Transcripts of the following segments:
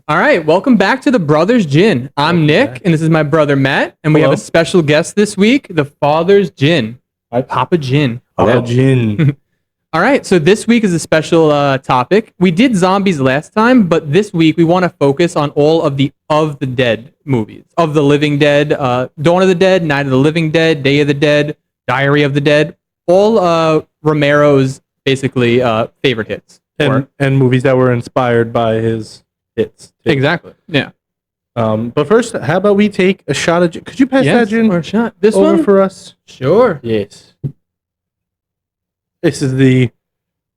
All right, welcome back to the Brothers Gin. I'm Nick, and this is my brother Matt, and we have a special guest this week, the Father's Gin. Papa Gin. Papa Gin. All right, so this week is a special topic. We did zombies last time, but this week we want to focus on all of the Dead movies. Of the Living Dead, Dawn of the Dead, Night of the Living Dead, Day of the Dead, Diary of the Dead. All Romero's basically favorite hits. And movies that were inspired by his hits. Too. Exactly, yeah. But first, how about we take a shot of gin? Could you pass that gin or a shot. This over one? for us? Sure. Yes. This is the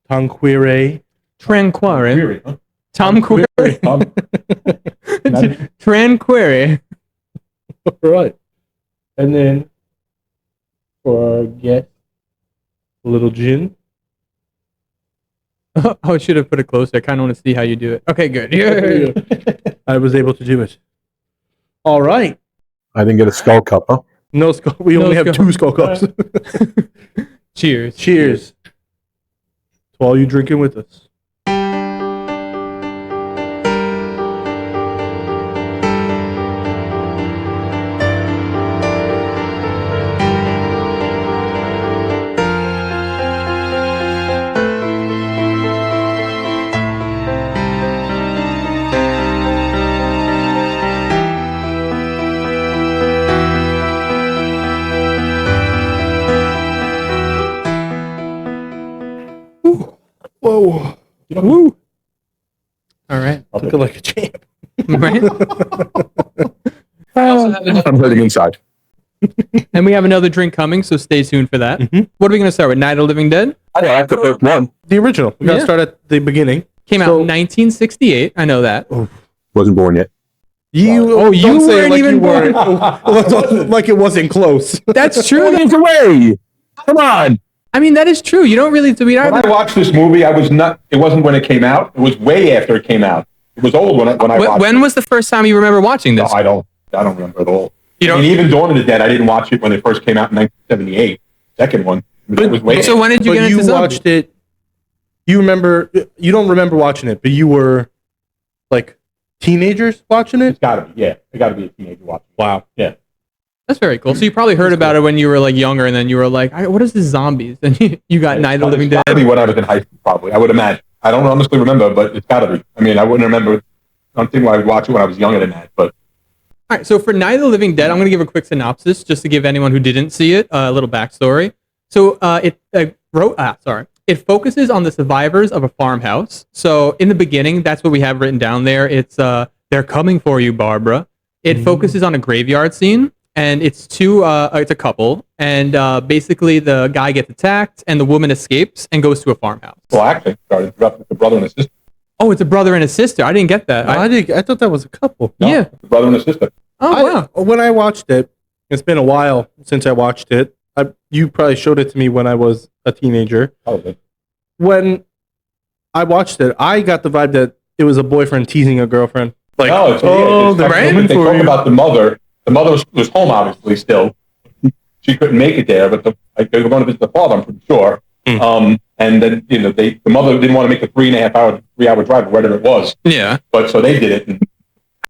Tranquire. Tranquire. All right. And then for our guest, a little gin. Oh, I should have put it closer. I kind of want to see how you do it. Okay, good. Yeah. I was able to do it. All right. I didn't get a skull cup, huh? No skull. We only have 2 skull cups. Cheers. Cheers. To all you drinking with us. Whoa. Woo. All right. Looking like a champ. Right? I'm heading inside. And we have another drink coming, so stay tuned for that. Mm-hmm. What are we going to start with? Night of the Living Dead? I know, I have to pick one. The original. We gotta start at the beginning. Came out in 1968. I know that. Wasn't born yet. You you say weren't like even you weren't. Like it wasn't close. That's true. Get away! Come on! I mean, that is true. You don't really... When I watched this movie, I was not. It wasn't when it came out. It was way after it came out. It was old when I watched When it. was the first time you remember watching this? No, I don't remember at all. You I don't- mean, even Dawn of the Dead, I didn't watch it when it first came out in 1978. Second one. It was way So when did you get But into you zombies? watched it. You remember? You don't remember watching it, but you were like teenagers watching it. It's got to be. Yeah, it got to be a teenager watching. Wow. Yeah. That's very cool. So you probably heard about it when you were like younger, and then you were like, what is this zombies? And you got Night of the Living Dead. It's got to be when I was in high school, probably. I would imagine. I don't honestly remember, but it's got to be. I mean, I wouldn't remember. I don't think I would watch it when I was younger than that, but. All right, so for Night of the Living Dead, I'm going to give a quick synopsis just to give anyone who didn't see it a little backstory. So it focuses on the survivors of a farmhouse. So in the beginning, that's what we have written down there. It's they're coming for you, Barbara. It focuses on a graveyard scene, and it's a couple, and basically the guy gets attacked, and the woman escapes and goes to a farmhouse. Well, actually, sorry to interrupt. It's a brother and a sister. Oh, it's a brother and a sister. I didn't get that. I thought that was a couple. No, Yeah. it's a brother and a sister. Oh, wow. When I watched it, it's been a while since I watched it. You probably showed it to me when I was a teenager. Probably. When I watched it, I got the vibe that it was a boyfriend teasing a girlfriend. Like, No, it's right? They talk about the mother. The mother was home, obviously, still. She couldn't make it there, but they were going to visit the father, I'm pretty sure. And then, the mother didn't want to make the 3-hour drive, or whatever it was. Yeah. But so they did it. And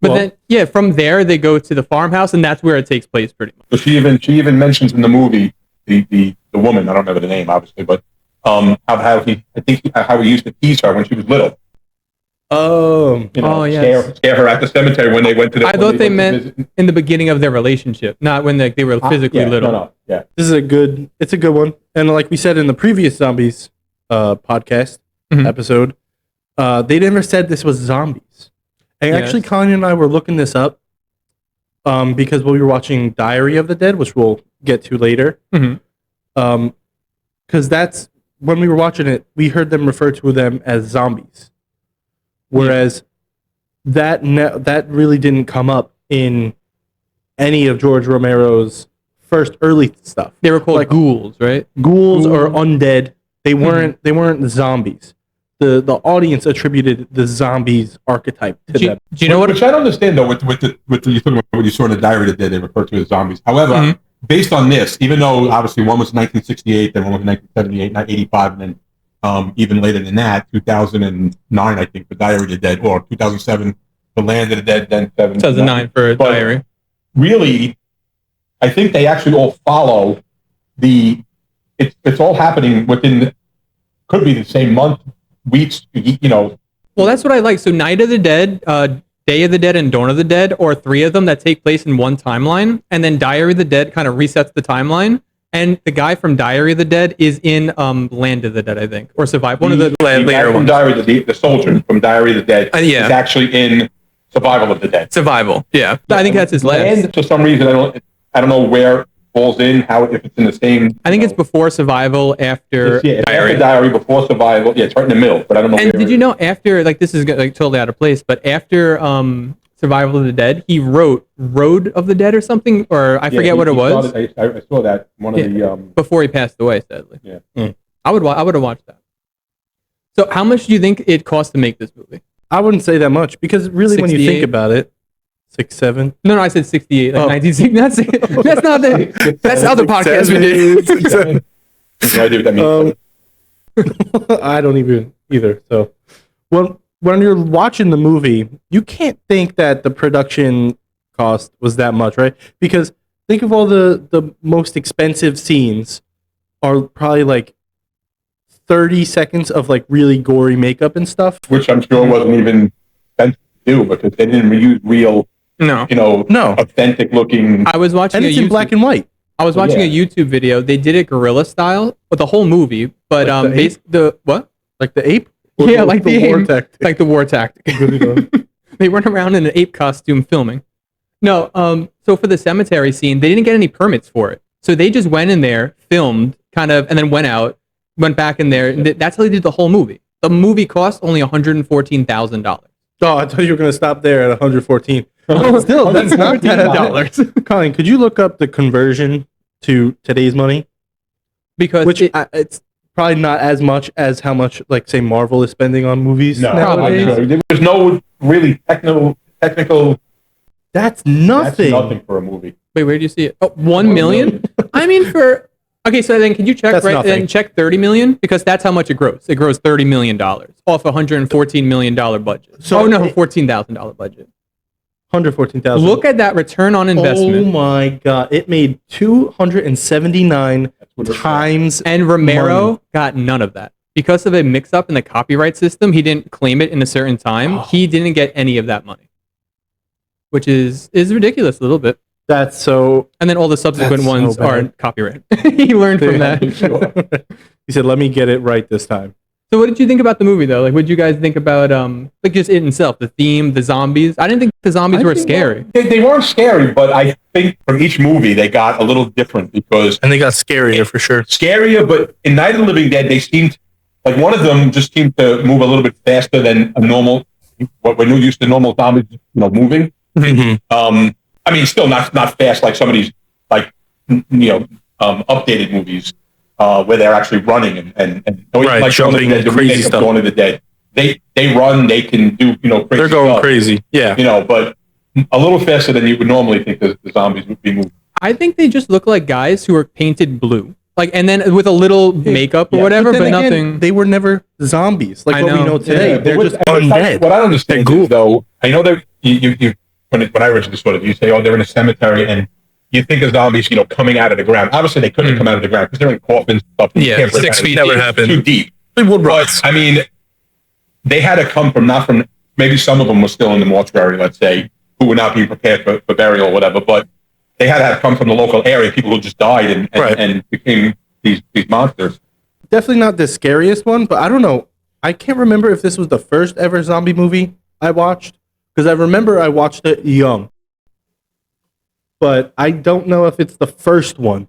But then, from there, they go to the farmhouse, and that's where it takes place pretty much. so she even mentions in the movie, the woman, I don't remember the name, obviously, but how he used to tease her when she was little. Yes. Scare her at the cemetery when they went to the. I thought they meant in the beginning of their relationship, not when they were physically little. No, yeah. this is it's a good one. And like we said in the previous Zombies podcast episode, they never said this was zombies. And actually, Kanye and I were looking this up because we were watching Diary of the Dead, which we'll get to later. Because that's when we were watching it, we heard them refer to them as zombies. Whereas that really didn't come up in any of George Romero's first early stuff. They were called ghouls, right? Ghouls or undead. They weren't the zombies. The audience attributed the zombies archetype to them. Do you know what? Which I don't understand though. With you talking about what you saw in the Diary that they refer to as zombies. However, based on this, even though obviously one was 1968, then one was 1978, not 85, and then even later than that, 2009, I think, for Diary of the Dead, or 2007 The Land of the Dead, then 2009 for But Diary. Really, I think they actually all follow it's all happening within, could be the same month, weeks, Well, that's what I like. So Night of the Dead, Day of the Dead, and Dawn of the Dead, or three of them that take place in one timeline, and then Diary of the Dead kind of resets the timeline. And the guy from Diary of the Dead is in Land of the Dead, I think, or Survive. One of the guy from ones. Diary, the soldier from Diary of the Dead, Yeah. is actually in Survival of the Dead. Survival. Yeah, I think that's his last. Land, for some reason, I don't know where it falls in, if it's in the same. I think it's before Survival, after it's Diary. after Diary, before Survival. Yeah, it's right in the middle, but I don't know. And did you know after, like, this is like totally out of place, but after Survival of the Dead, he wrote Road of the Dead or something, or I forget what it was. I saw that one of the before he passed away, sadly. Yeah. I would have watched that. So how much do you think it cost to make this movie? I wouldn't say that much because really, when you 68? think about it, 6, 7. No, I said 68, like 1960. That's not the. That's the other podcast we did. No idea what that means. I don't even either. So, when you're watching the movie, you can't think that the production cost was that much, right? Because think of all the most expensive scenes are probably like 30 seconds of like really gory makeup and stuff. Which I'm sure wasn't even meant to do because they didn't use real, No. authentic looking. I was watching And it's in black and white. I was watching a YouTube video. They did it guerrilla style with the whole movie, but Like what? Like the ape? Yeah, like the war ape. tactic. Like the war tactic. They went around in an ape costume filming. No, so for the cemetery scene, they didn't get any permits for it. So they just went in there, filmed, kind of, and then went back in there. And that's how they did the whole movie. The movie cost only $114,000. Oh, I thought you were going to stop there at 114. Still, that's not $114. that. Colin, could you look up the conversion to today's money? Because Which it's probably not as much as how much, like, say, Marvel is spending on movies nowadays. Probably. There was no really technical. That's nothing. That's nothing for a movie. wait, where do you see it? Oh, 1 million? I mean, okay, so then can you check, That's right? nothing. Then check 30 million because that's how much it grows. It grows $30 million off a $114 million budget. So $14,000 budget. 114,000. Look at that return on investment. Oh my god! It made 279 times. And Romero money. got none of that because of a mix-up in the copyright system. He didn't claim it in a certain time. He didn't get any of that money, which is ridiculous a little bit. That's so. And then all the subsequent That's so ones bad. aren't copyright. He learned from that. He said, "Let me get it right this time." So what did you think about the movie though? Like, what did you guys think about like just it itself, the theme, the zombies? I didn't think the zombies were scary. They weren't scary, but I think from each movie they got a little different because And they got scarier for sure. scarier. But in Night of the Living Dead, they seemed like one of them just seemed to move a little bit faster than a normal. What we're used to normal zombies, moving. I mean, still not fast like some of these updated movies where they're actually running and Right, like jumping the crazy remake of stuff. Dawn of the Dead. They run, they can do crazy. They're going stuff, crazy. Yeah. but a little faster than you would normally think the zombies would be moving. I think they just look like guys who are painted blue, like, and then with a little makeup or whatever, but then again, nothing. They were never zombies like I what we know. know today. They're What- just undead. What I understand They're is, though, I know that you when I originally saw it, you say, oh, they're in a cemetery, and you think of zombies, coming out of the ground. Obviously, they couldn't come out of the ground because they're in coffins and stuff. Yeah, 6 feet never happened. Too deep. They would But, rot. I mean, they had to come from, maybe some of them were still in the mortuary, let's say, who were not being prepared for burial or whatever, but they had to come from the local area, people who just died and became these monsters. Definitely not the scariest one, but I don't know. I can't remember if this was the first ever zombie movie I watched because I remember I watched it young. But I don't know if it's the first one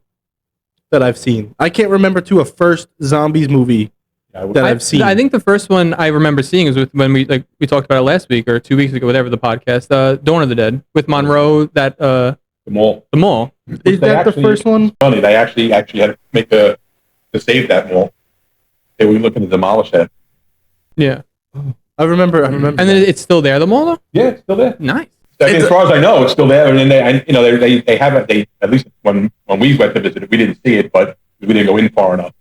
that I've seen. I can't remember a first zombies movie that I've seen. I think the first one I remember seeing is with when we talked about it last week or 2 weeks ago, whatever the podcast, Dawn of the Dead with Monroe. That The mall. the mall. Is that the first one? Funny, they actually had to make to save that mall. They were looking to demolish that. Yeah, I remember. and then it's still there. The mall though. Yeah, it's still there. Nice. As far as I know, it's still there. And then they have it. They at least when we went to visit it, we didn't see it, but we didn't go in far enough.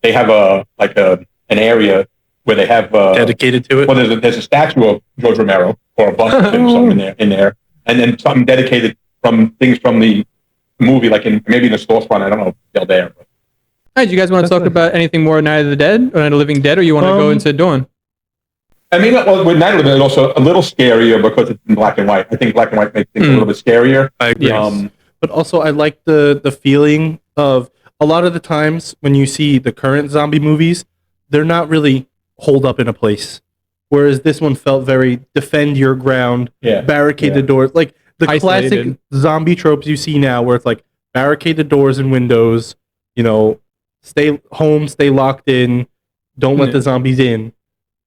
They have an area where they have dedicated to it. Well, there's a statue of George Romero or a bust of him, something in there, and then something dedicated from things from the movie, like maybe in the storefront. I don't know if they're there. But. All right, do you guys want to talk about anything more Night of the Dead or Night of the Living Dead, or you want to go into Dawn? I mean, well, with Night of the Dead, it's also a little scarier because it's in black and white. I think black and white makes things a little bit scarier. I agree. But also, I like the feeling of a lot of the times when you see the current zombie movies, they're not really holed up in a place. Whereas this one felt very defend your ground, barricade the doors. Like the classic zombie tropes you see now where it's like barricade the doors and windows, stay home, stay locked in, don't let the zombies in.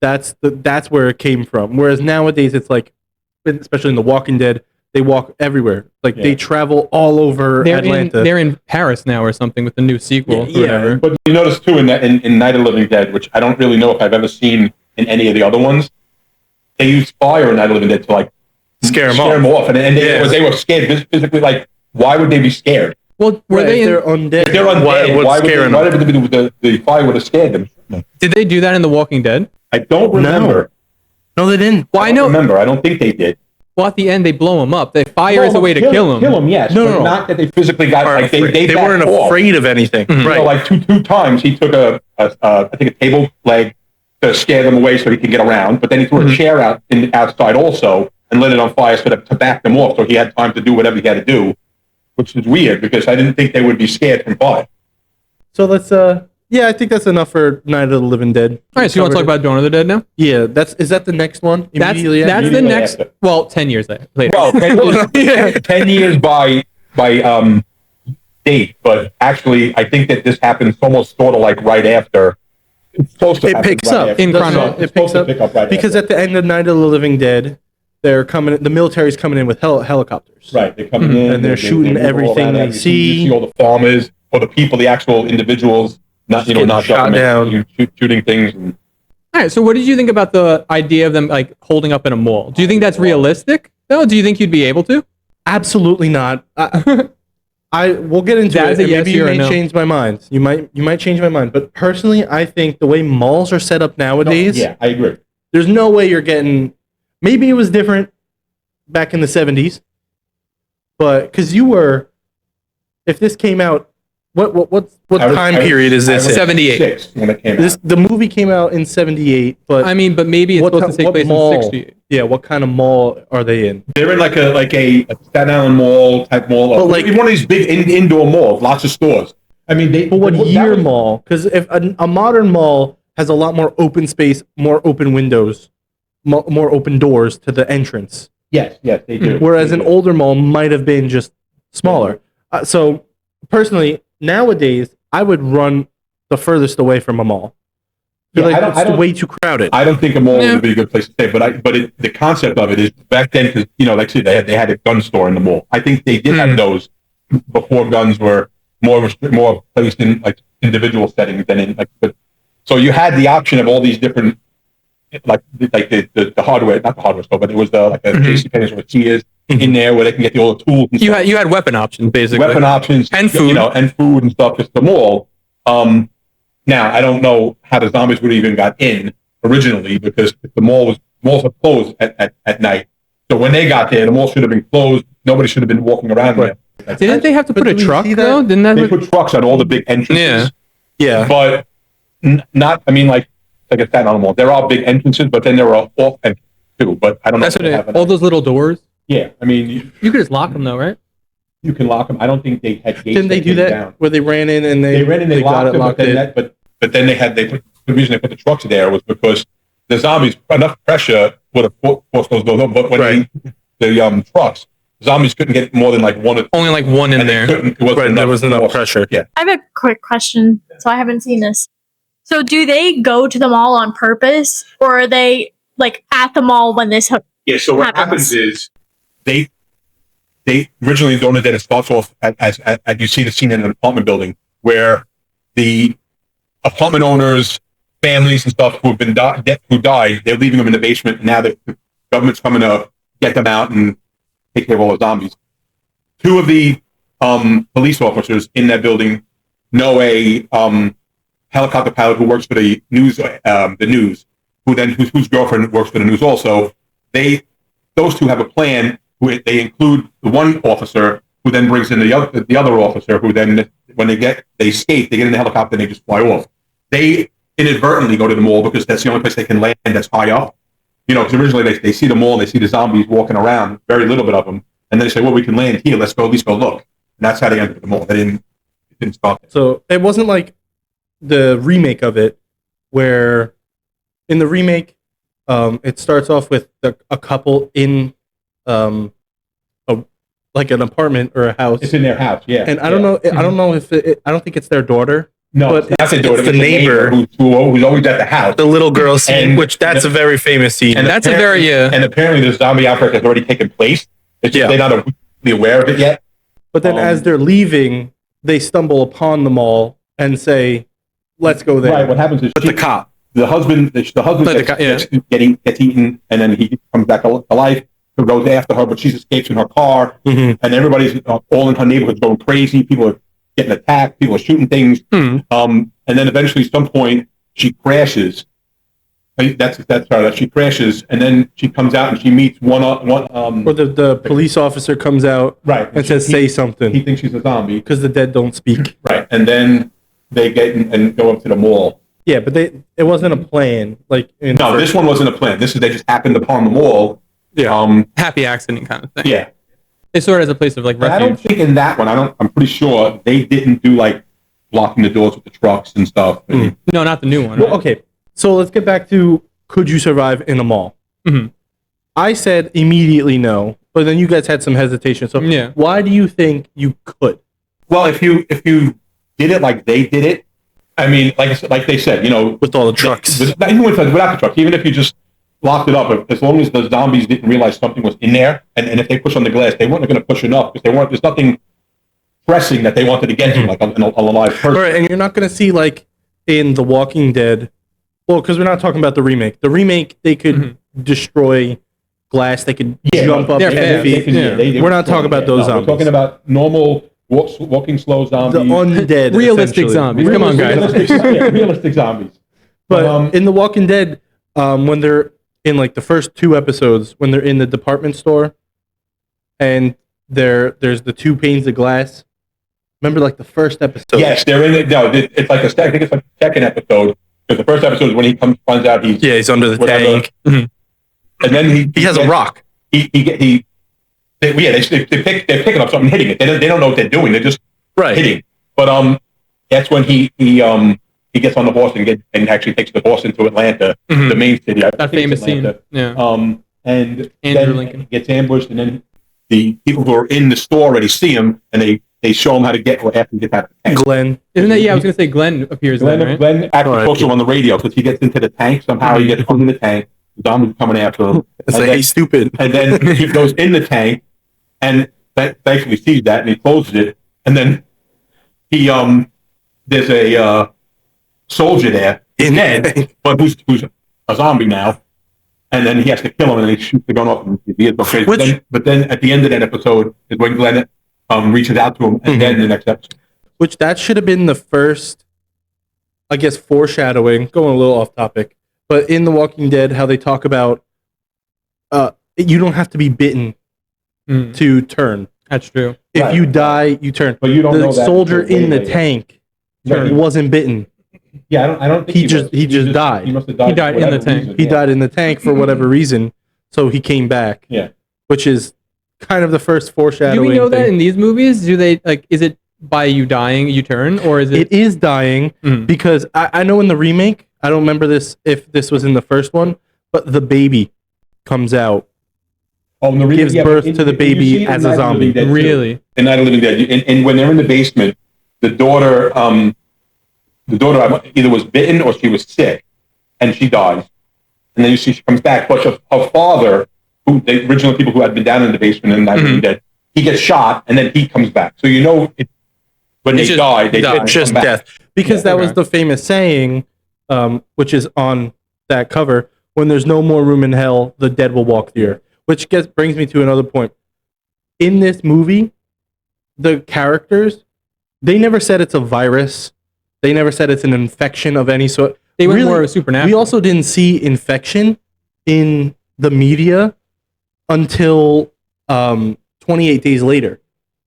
That's where it came from. Whereas nowadays it's like, especially in The Walking Dead, they walk everywhere. Like they travel all over Atlanta. They're in Paris now or something with the new sequel. Or whatever. But you notice too in Night of the Living Dead, which I don't really know if I've ever seen in any of the other ones, they use fire in Night of the Living Dead to like scare them off. And they were scared physically. Like, why would they be scared? Well, they're undead. If they're undead. Why would the fire would have scared them? Did they do that in The Walking Dead? I don't remember. No, they didn't. Well, I know. Remember, I don't think they did. Well, at the end, they blow him up. The fire is a way to kill him. Kill him, yes. No. Not that they physically got like they weren't afraid of anything. Mm-hmm. Right. Like two times he took I think a table leg to scare them away so he could get around, but then he threw a chair outside also and lit it on fire to back them off so he had time to do whatever he had to do, which is weird because I didn't think they would be scared from fire. So let's I think that's enough for Night of the Living Dead. All right, so you want to talk about Dawn of the Dead now? Yeah, is that the next one? That's the next. After. Well, 10 years later. Well, 10 years by date, but actually, I think that this happens almost sort of like right after. It's supposed to. It picks up in chronology. It picks up right because after. At the end of Night of the Living Dead, the military's coming in with helicopters. Right, they're coming in and they're shooting everything they see. You see all the farmers or the people, the actual individuals. Not shot down, shooting things. All right. So, what did you think about the idea of them like holding up in a mall? Do you think that's realistic? No. Do you think you'd be able to? Absolutely not. We'll get into it. Maybe you may change my mind. You might change my mind. But personally, I think the way malls are set up nowadays. I agree. There's no way you're getting. Maybe it was different back in the 70s, but because if this came out. What time period is this? 78. When it came out. The movie came out in 78, but but maybe it's supposed to take place in 68. Yeah, what kind of mall are they in? They're in like a Staten Island mall type mall, or like one of these big indoor malls, lots of stores. I mean, but what year mall? Because if a modern mall has a lot more open space, more open windows, more open doors to the entrance. Yes, they do. Whereas an older mall might have been just smaller. So personally. Nowadays, I would run the furthest away from a mall. It's way too crowded. I don't think a mall would be a good place to stay, but the concept of it is back then, because like I said, they had a gun store in the mall. I think they did have those before guns were more placed in like individual settings than in like. So you had the option of all these different like the hardware, not the hardware store, but it was like a JCPenney's or Sears in there where they can get all the tools. And you had weapon options basically. Weapon options and food, and food and stuff. Just the mall. Now I don't know how the zombies would have even got in originally because the malls are closed at night. So when they got there, the mall should have been closed. Nobody should have been walking around there. Didn't they have to put a truck though? They put trucks on all the big entrances. Yeah. But not. I mean, like a Staten Island mall. There are big entrances, but then there are off entrances too. But I don't know. That's what all those little doors. Yeah, I mean, you could just lock them though, right? You can lock them. I don't think they had gates. Didn't they do that down. where they ran in and they locked them? But then the reason they put the trucks there was because the zombies enough pressure would have forced those doors open. But when the trucks, zombies couldn't get more than like one. Only like one in there. There was enough pressure. Yeah. I have a quick question. So I haven't seen this. So do they go to the mall on purpose, or are they like at the mall when this happens? Yeah. So what happens is they originally Dawn of the Dead starts off as you see the scene in an apartment building where the apartment owners, families and stuff who died, they're leaving them in the basement. And now the government's coming to get them out and take care of all the zombies. Two of the police officers in that building know a helicopter pilot who works for the news, whose girlfriend works for the news also. Those two have a plan. They include the one officer who then brings in the other officer who then, when they escape, they get in the helicopter and they just fly off. They inadvertently go to the mall because that's the only place they can land that's high up. Because originally they see the mall, they see the zombies walking around, very little bit of them, and then they say, well, we can land here, let's go, at least go look. And that's how they entered the mall. It didn't start there. So it wasn't like the remake of it, where in the remake, it starts off with a couple in like an apartment or a house. It's in their house, yeah. And I don't know. I don't know if I don't think it's their daughter. No, but it's not their daughter. it's the neighbor who's always at the house. The little girl scene, And- which that's a very famous scene. And That's a very And apparently the zombie outbreak has already taken place. It's just they're not aware of it yet. But then as they're leaving, they stumble upon the mall and say, "Let's go there." Right. What happens is the cop. the husband gets eaten, and then he comes back to life. Who goes after her, but she escapes in her car, and everybody's all in her neighborhood going crazy. People are getting attacked. People are shooting things. And then eventually, at some point, she crashes. That's her. She crashes, and then she comes out and she meets one. Or the police officer comes out Right. and says, "Say something," He thinks she's a zombie. because the dead don't speak. Right. And then they get and go up to the mall. Yeah, but it wasn't a plan. Like No, this one wasn't a plan. They just happened upon the mall. Yeah. happy accident kind of thing. Yeah. They saw it as a place of like But I refuge. don't think in that one. I'm pretty sure they didn't do like blocking the doors with the trucks and stuff. And, No, not the new one. Well, right? okay, so let's get back to could you survive in a mall? Mhm. I said immediately no, but then you guys had some hesitation. So Yeah. why do you think you could? Well, if you did it like they did it, I mean, like they said, with all the trucks. even without the trucks, even if you just locked it up, as long as the zombies didn't realize something was in there, and if they push on the glass, they weren't going to push enough because there's nothing pressing that they wanted to get to, like a live person. All right, and you're not going to see like in The Walking Dead. Well, because we're not talking about the remake. The remake, they could destroy glass. They could jump up they're 10 fast. feet. They We're not talking about those zombies. We're talking about normal walking slow The zombies. undead, Realistic essentially. zombies. Come on, guys. Realistic zombies. But in The Walking Dead, when they're in like the first 2 episodes, when they're in the department store, and there's the 2 panes of glass. Remember, like the first episode. Yes, they're in it. No, it's like I think it's like the second episode. Because the first episode is when he finds out He's under the whatever. tank. and then He has a rock. They're picking up something, hitting it. They don't know what they're doing. They're just Right. hitting. But that's when he gets on the horse and actually takes the horse into Atlanta, the main city. I That think it's famous scene. Atlanta. Yeah. And Andrew then Lincoln. gets ambushed, and then the people who are in the store already see him, and they show him how to get after he gets out of the tank. Glenn. Isn't that? Yeah, I was gonna say Glenn appears Glenn, then, right? Glenn actually Right. talks to him on the radio because he gets into the tank somehow. He gets under the tank. The zombies are coming after him. It's And like, then- hey, stupid. and then he goes in the tank, and thankfully sees that, and he closes it. And then he there's a soldier there, In the dead, tank. but who's a zombie now. And then he has to kill him, and he shoots the gun off him. He is okay. Which- But then at the end of that episode is when Glenn reaches out to him, and then the next episode. Which that should have been the first, I guess, foreshadowing. Going a little off topic, but in The Walking Dead, how they talk about, you don't have to be bitten to turn. That's true. If Right. you die, you turn. But you don't The know that soldier until in the later. tank Right. wasn't bitten. Yeah, I don't think He was. just died. He must have died. He died for in the whatever tank. reason, He yeah. died in the tank for whatever reason, so he came back. Yeah. Which is kind of the first Do foreshadowing. we know that thing. in these movies? Do they like? Is it by you dying you turn, or is it? It is dying because I know in the remake, I don't remember this if this was in the first one, but the baby comes out. Oh, and the Gives birth but to the you baby see it in as a Night of the zombie. Living Dead, too. Really? In Night of the Living Dead, and when they're in the basement, the daughter either was bitten or she was sick, and she dies. And then you see she comes back, but her father, who the original people who had been down in the basement in Night of the Living Dead, he gets shot, and then he comes back. So when they It's just die, they die. It's just come back. death. Because Yeah, that was okay. the famous saying, which is on that cover: "When there's no more room in hell, the dead will walk the earth." Which brings me to another point. In this movie, the characters, they never said it's a virus. They never said it's an infection of any sort. They went Really, more supernatural. We also didn't see infection in the media until 28 days later.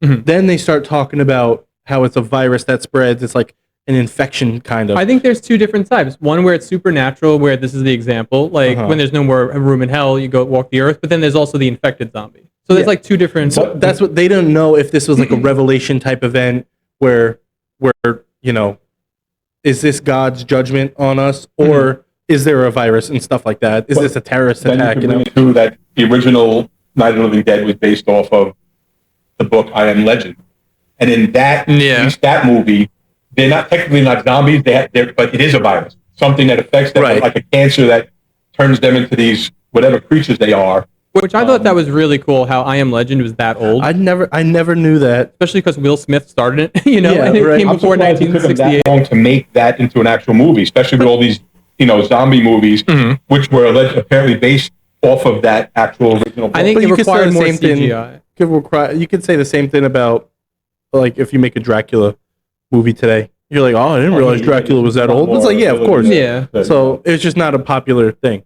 Mhm. Then they start talking about how it's a virus that spreads. It's like an infection kind of. I think there's two different types. One where it's supernatural, where this is the example, like when there's no more room in hell, you go walk the earth. But then there's also the infected zombie. So there's like two different. So that's what they don't know if this was like a revelation type event where you know, is this God's judgment on us or is there a virus and stuff like that? Is this a terrorist attack? You know, too, that the original Night of the Living Dead was based off of the book I Am Legend, and in that at least that movie, they're not technically not zombies. But it is a virus, something that affects them, like a cancer that turns them into these whatever creatures they are. Which I thought that was really cool. How I Am Legend was that old. I never knew that, especially because Will Smith started it. You know, and it came before I'm surprised it took them 1968. that long to make that into an actual movie, especially with all these zombie movies, which were apparently based off of that actual original book. I think but it you could say required the more same CGI. thing. You could say the same thing about like if you make a Dracula movie today. You're like, oh, I didn't realize Dracula was that old. It's like, yeah, of course. Yeah. So it's just not a popular thing.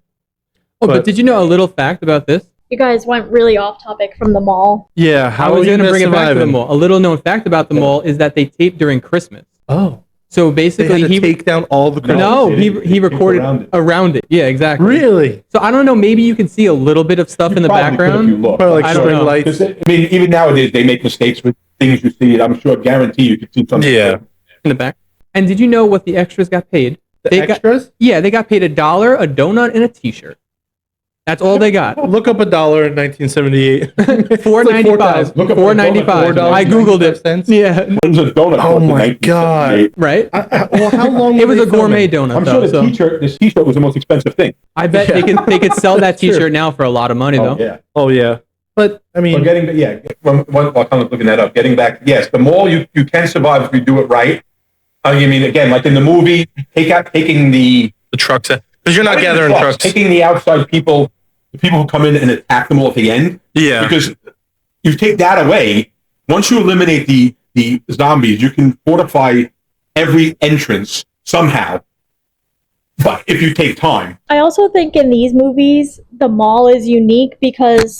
Oh, but did you know a little fact about this? You guys went really off topic from the mall. Yeah, I was going to bring it back to the mall. A little known fact about the mall is that they taped during Christmas. Oh. So basically, he take down all the Christmas. No, he recorded around it. Yeah, exactly. Really? So I don't know. Maybe you can see a little bit of stuff in the background. Like I don't know. lights. I mean, even nowadays they make mistakes with things you see. I'm sure, guarantee you could see something. Yeah, in the back. And did you know what the extras got paid? The extras? They got paid $1, a donut, and a T-shirt. That's all they got. Look up $1 in 1978. $4.95. $4.95. I googled it. Yeah. Oh my god! Right? Well, how long? It was a gourmet donut. I'm sure this T-shirt was the most expensive thing. I bet they could sell that T-shirt now for a lot of money, though. Yeah. Oh yeah. But I mean, while I'm looking that up, getting back, yes, the mall you can survive if you do it right. I mean, again, like in the movie, taking the trucks, because you're not gathering trucks. Taking the outside people, the people who come in and attack them all at the end. Yeah. Because you take that away, once you eliminate the zombies, you can fortify every entrance somehow. But if you take time. I also think in these movies, the mall is unique because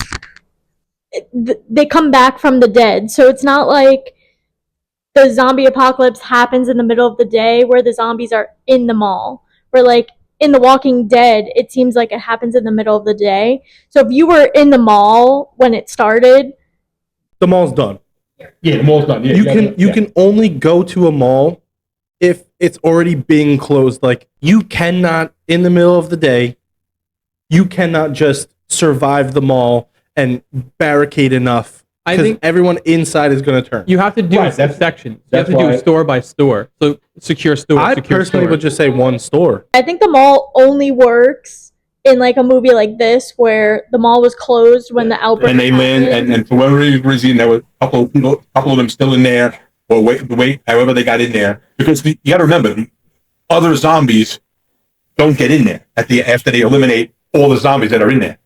they come back from the dead. So it's not like the zombie apocalypse happens in the middle of the day where the zombies are in the mall. Where like in The Walking Dead, it seems like it happens in the middle of the day. So if you were in the mall when it started, the mall's done. Yeah, the mall's done. Yeah, you can only go to a mall if it's already being closed. Like you cannot in the middle of the day, you cannot just survive the mall and barricade enough. I think everyone inside is going to turn. You have to do sections. You have to do store by store. So secure store. I personally would just say one store. I think the mall only works in like a movie like this where the mall was closed when the outbreak and they land and for whatever reason there were a couple of them still in there or wait however they got in there, because you got to remember the other zombies don't get in there after they eliminate all the zombies that are in there.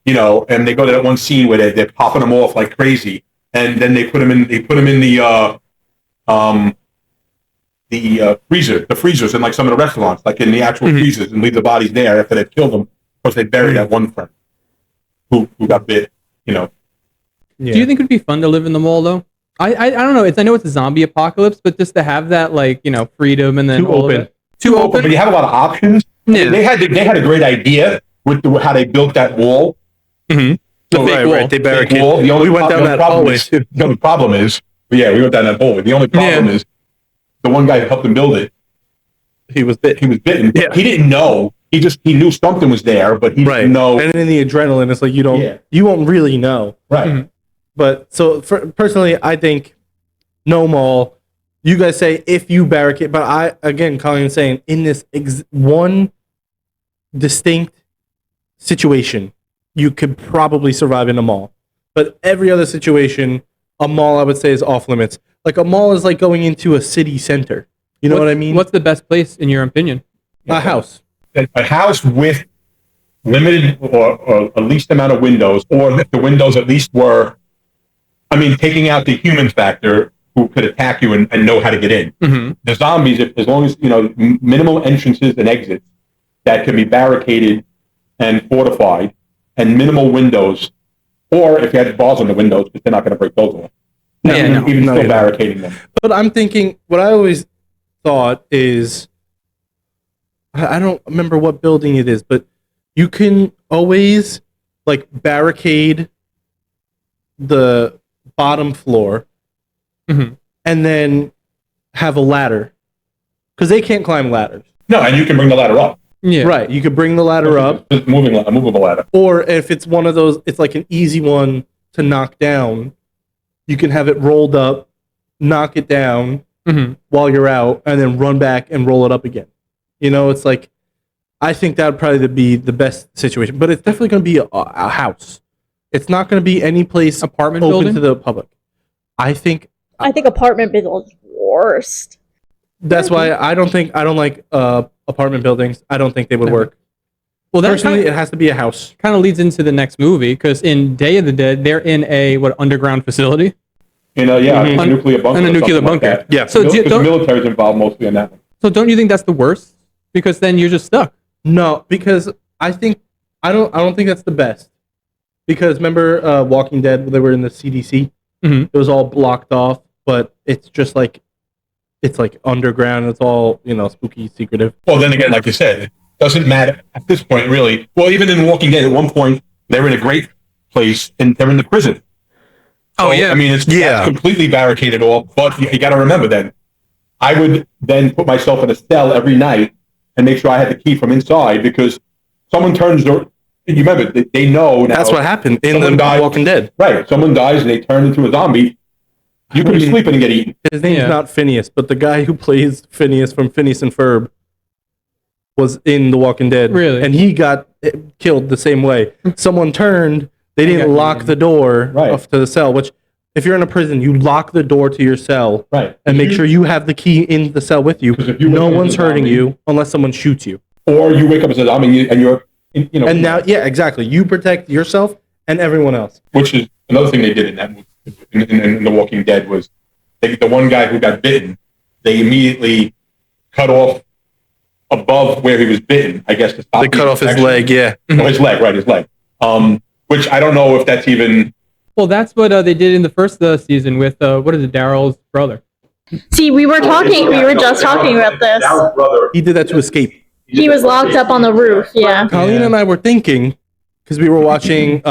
You know, and they go to that one scene where they're popping them off like crazy, and then they put them in the freezers in like some of the restaurants, like in the actual freezers, and leave the bodies there after they've killed them. Of course, they bury that one friend who got bit. You know. Yeah. Do you think it would be fun to live in the mall though? I don't know. I know it's a zombie apocalypse, but just to have that freedom and then too open, but you have a lot of options. Yeah. They had a great idea with how they built that wall. Mm-hmm. So right. They barricaded. We went down that hallway. The only problem is, we went down that hallway. The only problem is, the one guy who helped them build it, he was bitten. Yeah. He didn't know. He knew something was there, but he didn't know. And in the adrenaline, it's like you won't really know. Right. Mm-hmm. But so personally, I think no mall. You guys say if you barricade, but Colleen's saying in this one distinct situation, you could probably survive in a mall. But every other situation, a mall I would say is off limits. Like a mall is like going into a city center. You know what I mean? What's the best place in your opinion? A house. A house with limited or a least amount of windows, or if the windows at least were, I mean, taking out the human factor, who could attack you and know how to get in. Mm-hmm. The zombies, as long as, minimal entrances and exits that can be barricaded and fortified, and minimal windows, or if you had bars on the windows, but they're not going to break those off. Even still barricading them. But I'm thinking, what I always thought is, I don't remember what building it is, but you can always like barricade the bottom floor, Mm-hmm. and then have a ladder, because they can't climb ladders. No, and you can bring the ladder up. Yeah. Right, you could bring the ladder up, Just a movable ladder. or if it's one of those, it's like an easy one to knock down. You can have it rolled up, knock it down Mm-hmm. while you're out, and then run back and roll it up again. It's like, I think that would probably be the best situation, but it's definitely going to be a house. It's not going to be any place Apartment open building? to the public. I think apartment buildings worst. that's why I don't like apartment buildings. I don't think they would work. Well, that Personally, it has to be a house. kind of leads into the next movie, because in Day of the Dead, they're in a underground facility. A Mhm. nuclear bunker. And a or nuclear something like bunker. that. Yeah. So Because the military's involved mostly in that one. So don't you think that's the worst? Because then you're just stuck. No, because I don't think that's the best. Because remember Walking Dead, they were in the CDC. Mhm. It was all blocked off, but it's just like it's like underground. It's all spooky, secretive. Well, then again, like you said, it doesn't matter at this point, really. Well, even in Walking Dead, at one point, they're in a great place, and they're in the prison. Oh, So, yeah. I mean, it's completely barricaded off, but you got to remember then, I would then put myself in a cell every night and make sure I had the key from inside, because someone turns the... You remember, they know now... That's what happened in the Someone died. Walking Dead. Right, someone dies and they turn into a zombie. You could be sleeping and get eaten. His name's Yeah. not Phineas, but the guy who plays Phineas from Phineas and Ferb was in The Walking Dead. Really? And he got killed the same way. Someone turned, they didn't got lock eaten. the door Right. off to the cell, which, if you're in a prison, you lock the door to your cell Right. and make sure you have the key in the cell with you. 'Cause if you No wake up one's as a hurting zombie- you unless someone shoots you. Or you wake up as a zombie and you're... And now, yeah, exactly. You protect yourself and everyone else. Which is another thing they did in that movie, in The Walking Dead, was the one guy who got bitten, they immediately cut off above where he was bitten, I guess, to stop They cut the off his infection. leg, yeah. Oh, his leg, right, his leg. Which I don't know if that's even... Well, that's what they did in the first season with, what is it, Daryl's brother. See, we were just talking about this. He did that to escape. He was locked up on the roof. Yeah. Colleen and I were thinking, because we were watching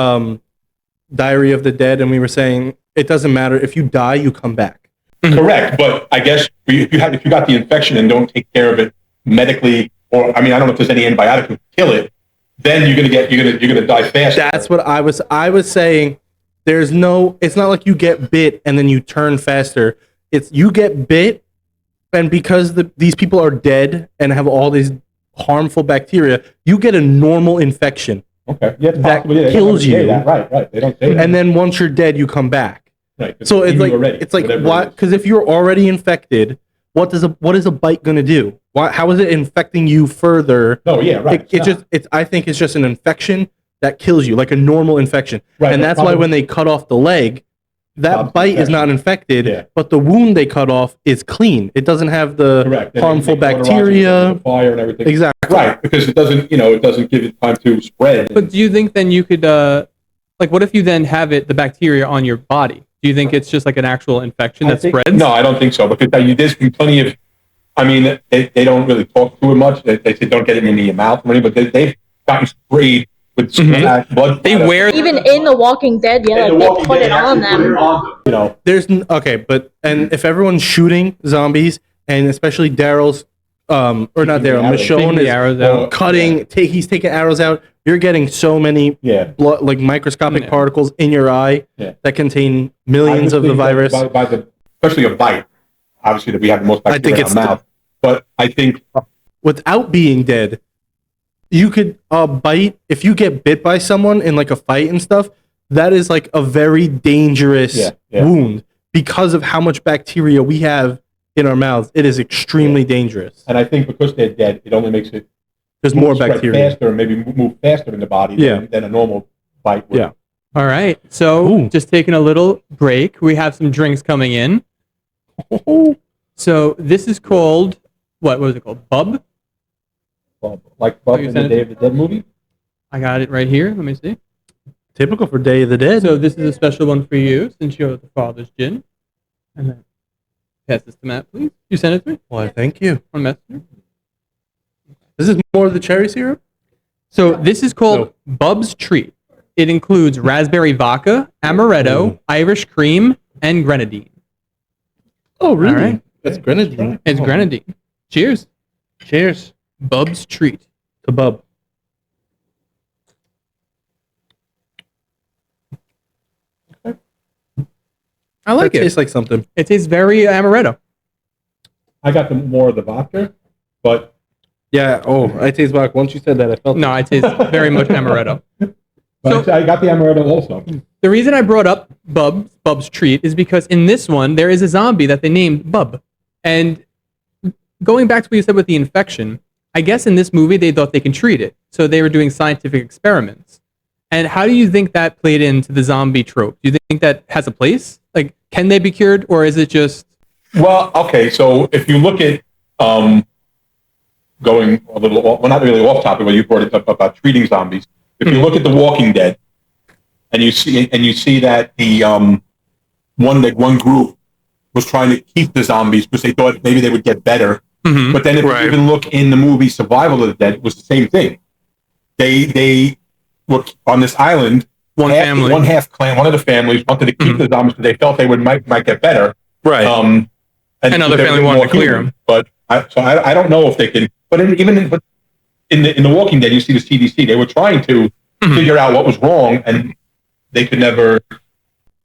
Diary of the Dead, and we were saying, it doesn't matter. If you die, you come back. Correct, but I guess if you got the infection and don't take care of it medically, or I mean, I don't know if there's any antibiotic to kill it, then you're gonna die faster. That's what I was saying. It's not like you get bit and then you turn faster. It's you get bit, and because these people are dead and have all these harmful bacteria, you get a normal infection. Okay, yeah, that possibly, yeah, they kills don't say you. that. Right. They don't say that. And then once you're dead, you come back. Right, So it's you like already, whatever why? it is. Because if you're already infected, what is a bite gonna do? How is it infecting you further? No, yeah, right. I think it's just an infection that kills you, like a normal infection. Right, And but that's why probably- when they cut off the leg, that Stops the bite is infection. not infected, Yeah. but the wound they cut off is clean. It doesn't have the Correct. Then harmful they cauterize it with bacteria. the fire and everything. Exactly. Right, because it doesn't give it time to spread. But do you think then you could, what if you then have the bacteria on your body? Do you think it's just like an actual infection that spreads? No, I don't think so, because there's been plenty of. I mean, they don't really talk to it much. They say don't get it in your mouth or anything, but they've gotten sprayed with blood. They wear Even in The Walking Dead, yeah, In The they Walking put Dead, it on actually put them. it on them. If everyone's shooting zombies, and especially Daryl's, or not Daryl, arrows. Michonne Taking the arrows out. cutting, he's taking arrows out. You're getting so many Yeah. blood, like microscopic Yeah. particles in your eye Yeah. that contain millions I of the think that virus. especially a bite. Obviously, that we have the most I think bacteria in it's our mouth. But I think Without being dead, you could bite. If you get bit by someone in like a fight and stuff, that is like a very dangerous Yeah, yeah. wound because of how much bacteria we have in our mouths. It is extremely dangerous. and I think because they're dead, it only makes it There's more spread bacteria. faster and maybe move faster in the body Yeah. than a normal bite would. Yeah. All right. So Ooh. just taking a little break. We have some drinks coming in. So this is called what was it called? Bub. Like Bub you in sent the it Day of the Dead movie. I got it right here. Let me see. Typical for Day of the Dead. So this is a special one for you since you're the father's gin. And then pass this to Matt, please. You sent it to me Why, thank you. on Messenger. This is more of the cherry syrup? So this is called Bub's Treat. It includes raspberry vodka, amaretto, Irish cream, and grenadine. Oh, really? All right. That's grenadine. It's grenadine. Cheers. Cheers Bub's Treat. to Bub. I like That it. tastes like something. It tastes very amaretto. I got the more of the vodka, but Yeah. Oh, I taste vodka. Once you said that, I felt No, it tastes very much amaretto. So- I got the amaretto also. The reason I brought up Bub's Treat is because in this one there is a zombie that they named Bub. And going back to what you said with the infection, I guess in this movie they thought they can treat it. So they were doing scientific experiments. And how do you think that played into the zombie trope? Do you think that has a place? Like, can they be cured, or is it just... Well, okay, so if you look at going a little, well, not really off topic, but you brought it up about treating zombies. If you look at The Walking Dead, and you see that the one group was trying to keep the zombies because they thought maybe they would get better. Mhm. But then if you even look in the movie Survival of the Dead, it was the same thing. They were on this island. One family. One half clan, one of the families wanted to keep the zombies because they felt they might get better. right. And Another they're family more wanted to clear human. them. But I don't know if they can. But even in the Walking Dead, you see the CDC. They were trying to figure out what was wrong, and they could never.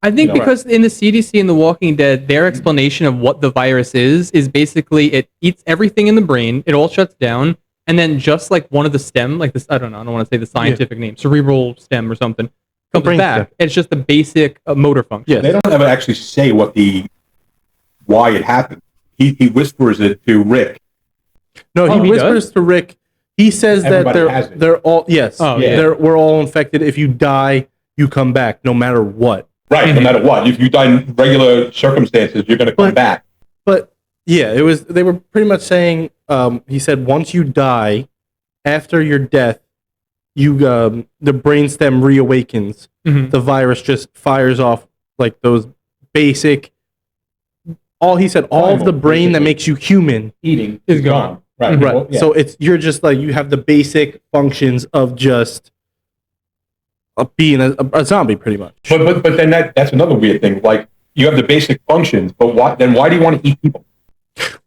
I think You know, because in the CDC and The Walking Dead, their explanation of what the virus is basically it eats everything in the brain, it all shuts down, and then just like one of the stem, like this, I don't want to say the scientific name, cerebral stem or something, comes brain back. stem. It's just the basic motor function. Yes. They don't ever actually say why it happened. He whispers it to Rick. No, Oh, he he whispers does? to Rick. He says Everybody that has it. they're all Oh, yeah. we're all infected. If you die, you come back no matter what. Right, no matter what. If you die in regular circumstances, you're going to come But- back. But yeah, they were pretty much saying he said once you die, after your death, you the brainstem reawakens. Mhm. The virus just fires off like those basic he said all of the Primal, brain that basically. makes you human. Eating Is gone. Right. Right. Well, yeah. So you're just like you have the basic functions of just being a zombie pretty much. But then that's another weird thing. Like you have the basic functions, but why do you want to eat people?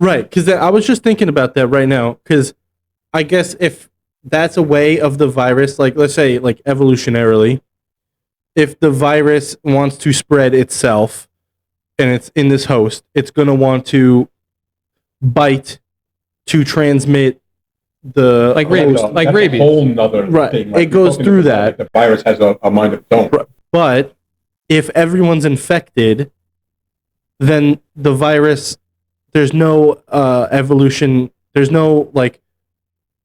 Right, because I was just thinking about that right now. Because I guess if that's a way of the virus, like let's say, like evolutionarily, if the virus wants to spread itself and it's in this host, it's gonna want to bite to transmit the Like rabies. host. Like That's rabies. A whole nother Right. thing. It goes talking through about, like, the virus has a mind of its own. But if everyone's infected, then the virus, there's no evolution. There's no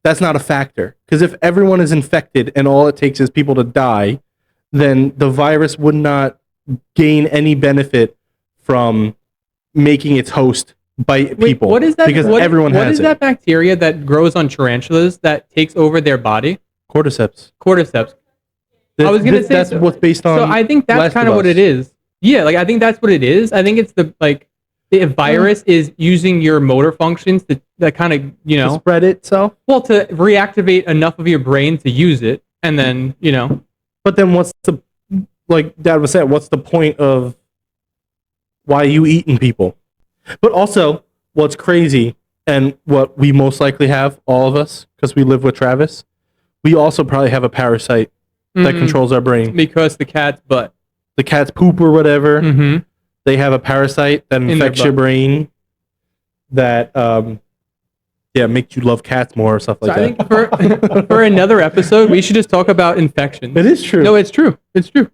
that's not a factor. Because if everyone is infected and all it takes is people to die, then the virus would not gain any benefit from making its host bite Wait, people. what is that? Because what, everyone what has is it. that bacteria that grows on tarantulas that takes over their body? Cordyceps. Cordyceps. I was gonna say that's so. what's based on. So I think that's Last kind of of what Us. it is. Yeah, like I think that's what it is. I think it's the virus is using your motor functions to kind of to spread itself. well to reactivate enough of your brain to use it, and then But then what's the like Dad was saying? What's the point of why you eating people? But also, what's crazy and what we most likely have, all of us, because we live with Travis, we also probably have a parasite that Mhm. controls our brain. because the cat's butt. The cat's poop or whatever. Mm-hmm. They have a parasite that their infects your butt. brain. That makes you love cats more or stuff So like I that. think for another episode, we should just talk about infections. It is true. No, it's true. It's true.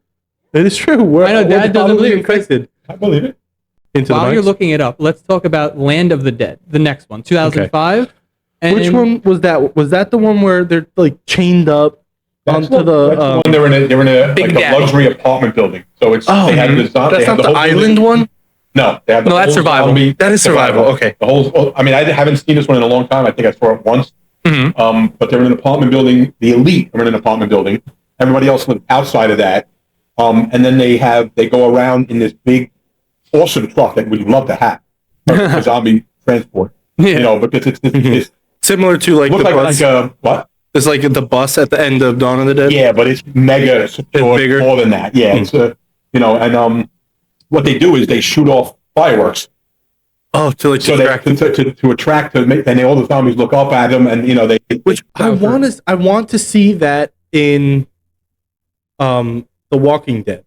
It is true. We're, I know, we're Dad doesn't probably believe it, 'cause- infected. I believe it. Into While the you're mics. looking it up, let's talk about Land of the Dead, the next one, 2005. And Which one was that? Was that the one where they're like chained up That's onto That's the? when they're in a Big like a Daddy. luxury apartment building. So it's Oh, they have the that's they have not the whole island building. one. No, they have the No, that's whole survival. zombie That is survival. Okay. The whole. I mean, I haven't seen this one in a long time. I think I saw it once. Mhm. But they're in an apartment building. The elite are in an apartment building. Everybody else lives outside of that. And then they go around in this big, awesome truck that we'd love to have for zombie transport. Yeah. You know, because it's Similar to like the looks bus. what? It's like the bus at the end of Dawn of the Dead. Yeah, but it's mega secure, bigger? more than that. Yeah, it's and what they do is they shoot off fireworks. Oh, to like So distract. to attract and all the zombies look up at them, and Which I want to see that in The Walking Dead,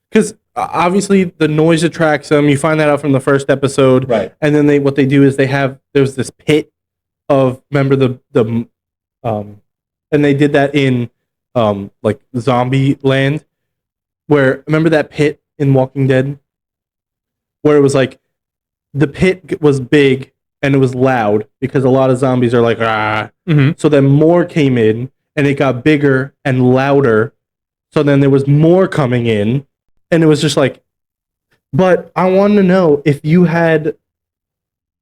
because obviously the noise attracts them. You find that out from the first episode, right. and then what they do is there's this pit of and they did that in like Zombie Land, where remember that pit in Walking Dead, where it was like the pit was big and it was loud because a lot of zombies are like ah. So then more came in and it got bigger and louder. So then there was more coming in, and it was just like. But I want to know if you had,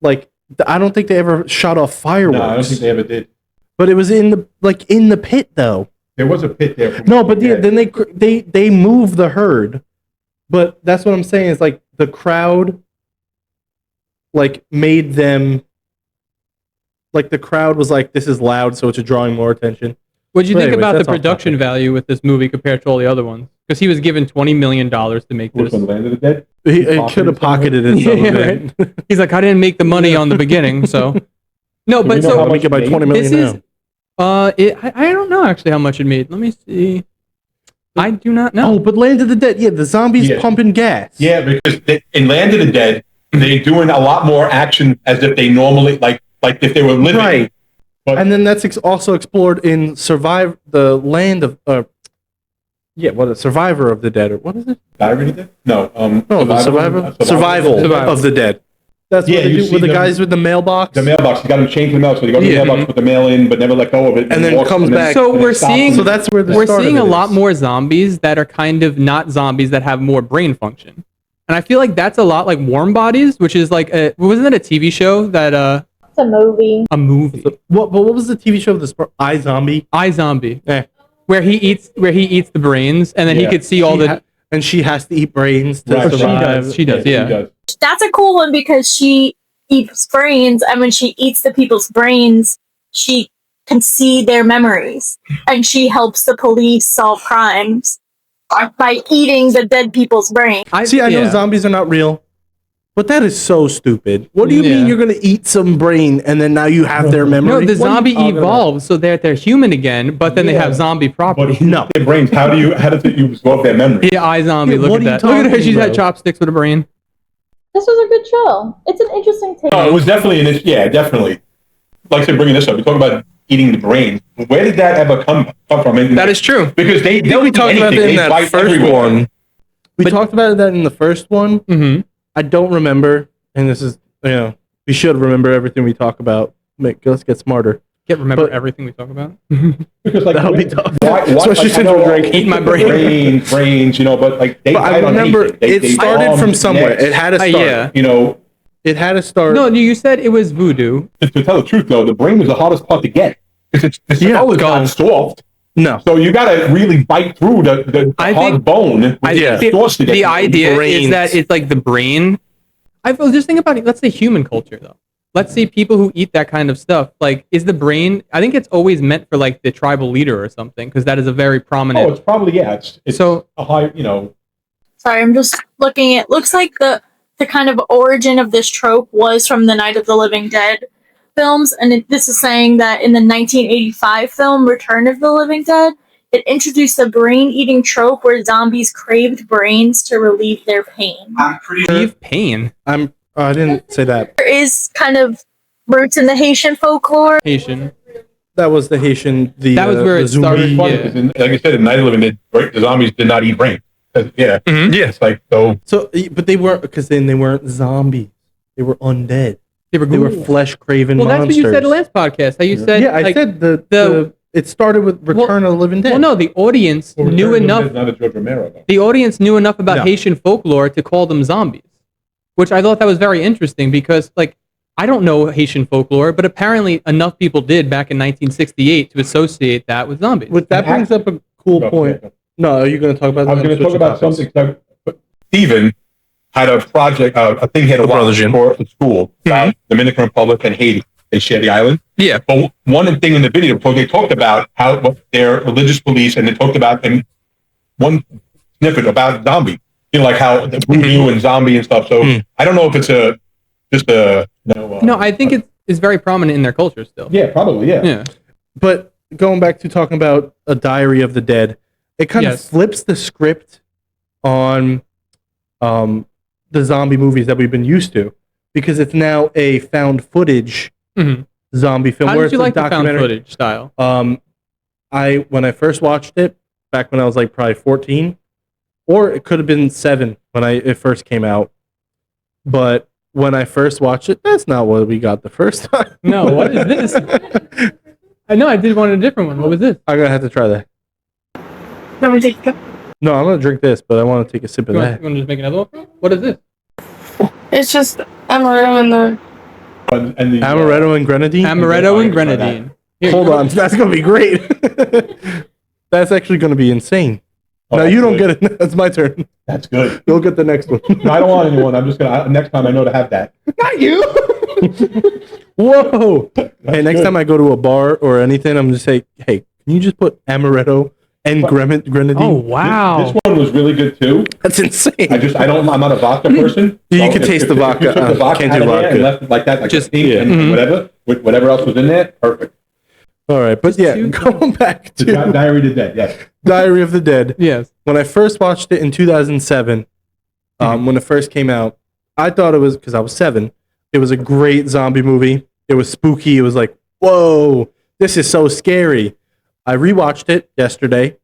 like, I don't think they ever shot off fireworks. No, I don't think they ever did. But it was in the pit though. There was a pit there. No, but then they moved the herd. But that's what I'm saying is like the crowd, like made them. Like the crowd was like, this is loud, so it's drawing more attention. What do you But think anyways, about the that's off production topic. value with this movie compared to all the other ones? Because he was given $20 million to make Which this. one, Land of the Dead? He could have pocketed it. Some Yeah, of it. He's like, I didn't make the money on the beginning, so no. Do we But know so how I'll make it by made? 20 million this is now. I don't know actually how much it made. Let me see. I do not know. Oh, but Land of the Dead, yeah, the zombies Yeah. pumping gas. Yeah, because in Land of the Dead, they're doing a lot more action as if they normally like if they were living. Right. But And then that's also explored in the Land of Survivor of the Dead, or what is it? Diary of the Dead? No, No, the Survival of the Dead. That's Yeah, what they you do see with the them- guys with the mailbox. the mailbox. You got to change the mail, so they go to the Yeah. mailbox, put the mail in, but never let go of it, And then walk- comes back. So and we're it stops. seeing- So that's where the We're start seeing of a it lot is. more zombies that are kind of not zombies that have more brain function, and I feel like that's a lot like Warm Bodies, which is like wasn't it a TV show that It's a movie. a movie What was the TV show of the iZombie? iZombie, Eh. where he eats the brains, and then he Yeah. could see all the. And she has to eat brains to Right, She survive. does. She does. Yeah. That's a cool one because she eats brains, and when she eats the people's brains, she can see their memories, and she helps the police solve crimes by eating the dead people's brains. I know zombies are not real, but that is so stupid. What do you Yeah. mean you're going to eat some brain and then now you have their memory? No, the What are you zombie talking about? evolves so that they're human again, but then they have zombie But properties. No. their brains. How do you absorb their memory? Yeah, iZombie. Yeah, Look what at are you that. Look at her. talking She's had about? chopsticks with a brain. This was a good show. It's an interesting take. No, it was definitely definitely. Like I said, bringing this up, we talk about eating the brains. Where did that ever come from? That is true. Because they don't We eat talked about anything. it in They that bite first everywhere. one. We talked about that in the first one. Mm-hmm. I don't remember, and this is, we should remember everything we talk about. Let's get smarter. Can't remember But- everything we talk about. Because like That would be tough. Why, Especially I since know we're drinking. Eat my brain. brains, but like they But I bite on remember anything. They it started arms, from somewhere. necks, It had a start. Yeah. It had a start. No, you said it was voodoo. To tell the truth, though, the brain is the hardest part to get because the skull is not soft. No. So you got to really bite through the I hard think- bone. I Yeah. think Sauce to get the to. idea Brains. is that it's like the brain. I was just thinking about it. Let's say human culture, though. Let's say people who eat that kind of stuff. Like, is the brain? I think it's always meant for like the tribal leader or something, because that is a very prominent. Oh, it's probably It's So a high. Sorry, I'm just looking at. Looks like the kind of origin of this trope was from the Night of the Living Dead films, and this is saying that in the 1985 film Return of the Living Dead, it introduced the brain-eating trope where zombies craved brains to relieve their pain. I'm pretty sure. leave pain. I didn't say that. There is kind of roots in the Haitian folklore. Haitian. That was the Haitian. That was where the it started. Zumbi. Funny, Yeah. 'cause like I said, in Night of the Living Dead, right, the zombies did not eat brain. Yeah, Yes. it's like so. So, but they weren't because then they weren't zombies. They were undead. They were They were ghouls. flesh craving Well, that's monsters. what you said last podcast. How you said, Yeah, I like, said the- the it started with Return of the Living Dead. Well, no, the audience knew enough. Not a George Romero. Though. The audience knew enough about No. Haitian folklore to call them zombies. which I thought that was very interesting because, like, I don't know Haitian folklore, but apparently enough people did back in 1968 to associate that with zombies. But that brings up a cool point. No, are you going to talk about that? I was going to talk about something. Steven had a project, a thing he had to watch for school about Dominican Republic and Haiti. They share the island. Yeah. But one thing in the video, they talked about how their religious beliefs, and they talked about in one snippet about zombie. You know, like how the voodoo and zombie and stuff. So I don't know if it's no, I think it's very prominent in their culture still. Yeah, probably. Yeah. But going back to talking about A Diary of the Dead, it kind of flips the script on the zombie movies that we've been used to, because it's now a found footage zombie film. How did you like the found footage style? When I first watched it back when I was like probably 14, or it could have been 7 when it first came out. But when I first watched it, that's not what we got the first time. No, what is this? I know I did one a different one. What was this? I'm gonna have to try that. Let me take a cup. No, I'm gonna drink this, but I want to take a sip of that. You want to just make another one? What is this? It's just amaretto and the Amaretto and grenadine. Amaretto and grenadine. Here, Hold on, that's gonna be great. That's actually gonna be insane. No, you don't get it. That's my turn. That's good. You'll get the next one. No, I don't want anyone. I'm just gonna next time I know to have that. Not you. Whoa. Hey, next good. time I go to a bar or anything, I'm just say, hey, can you just put amaretto and grenadine? Oh wow, This one was really good too. That's insane. I'm not a vodka person. You So can taste the vodka. If you took the vodka Can't out do of there vodka. and left it like that, like Just- just and whatever, with whatever else was in there, perfect. All right, but yeah, going back to Diary of the Dead. Yes. Diary of the Dead. yes. When I first watched it in 2007, when it first came out, I thought it was, because I was 7, it was a great zombie movie. It was spooky. It was like, whoa, this is so scary. I rewatched it yesterday,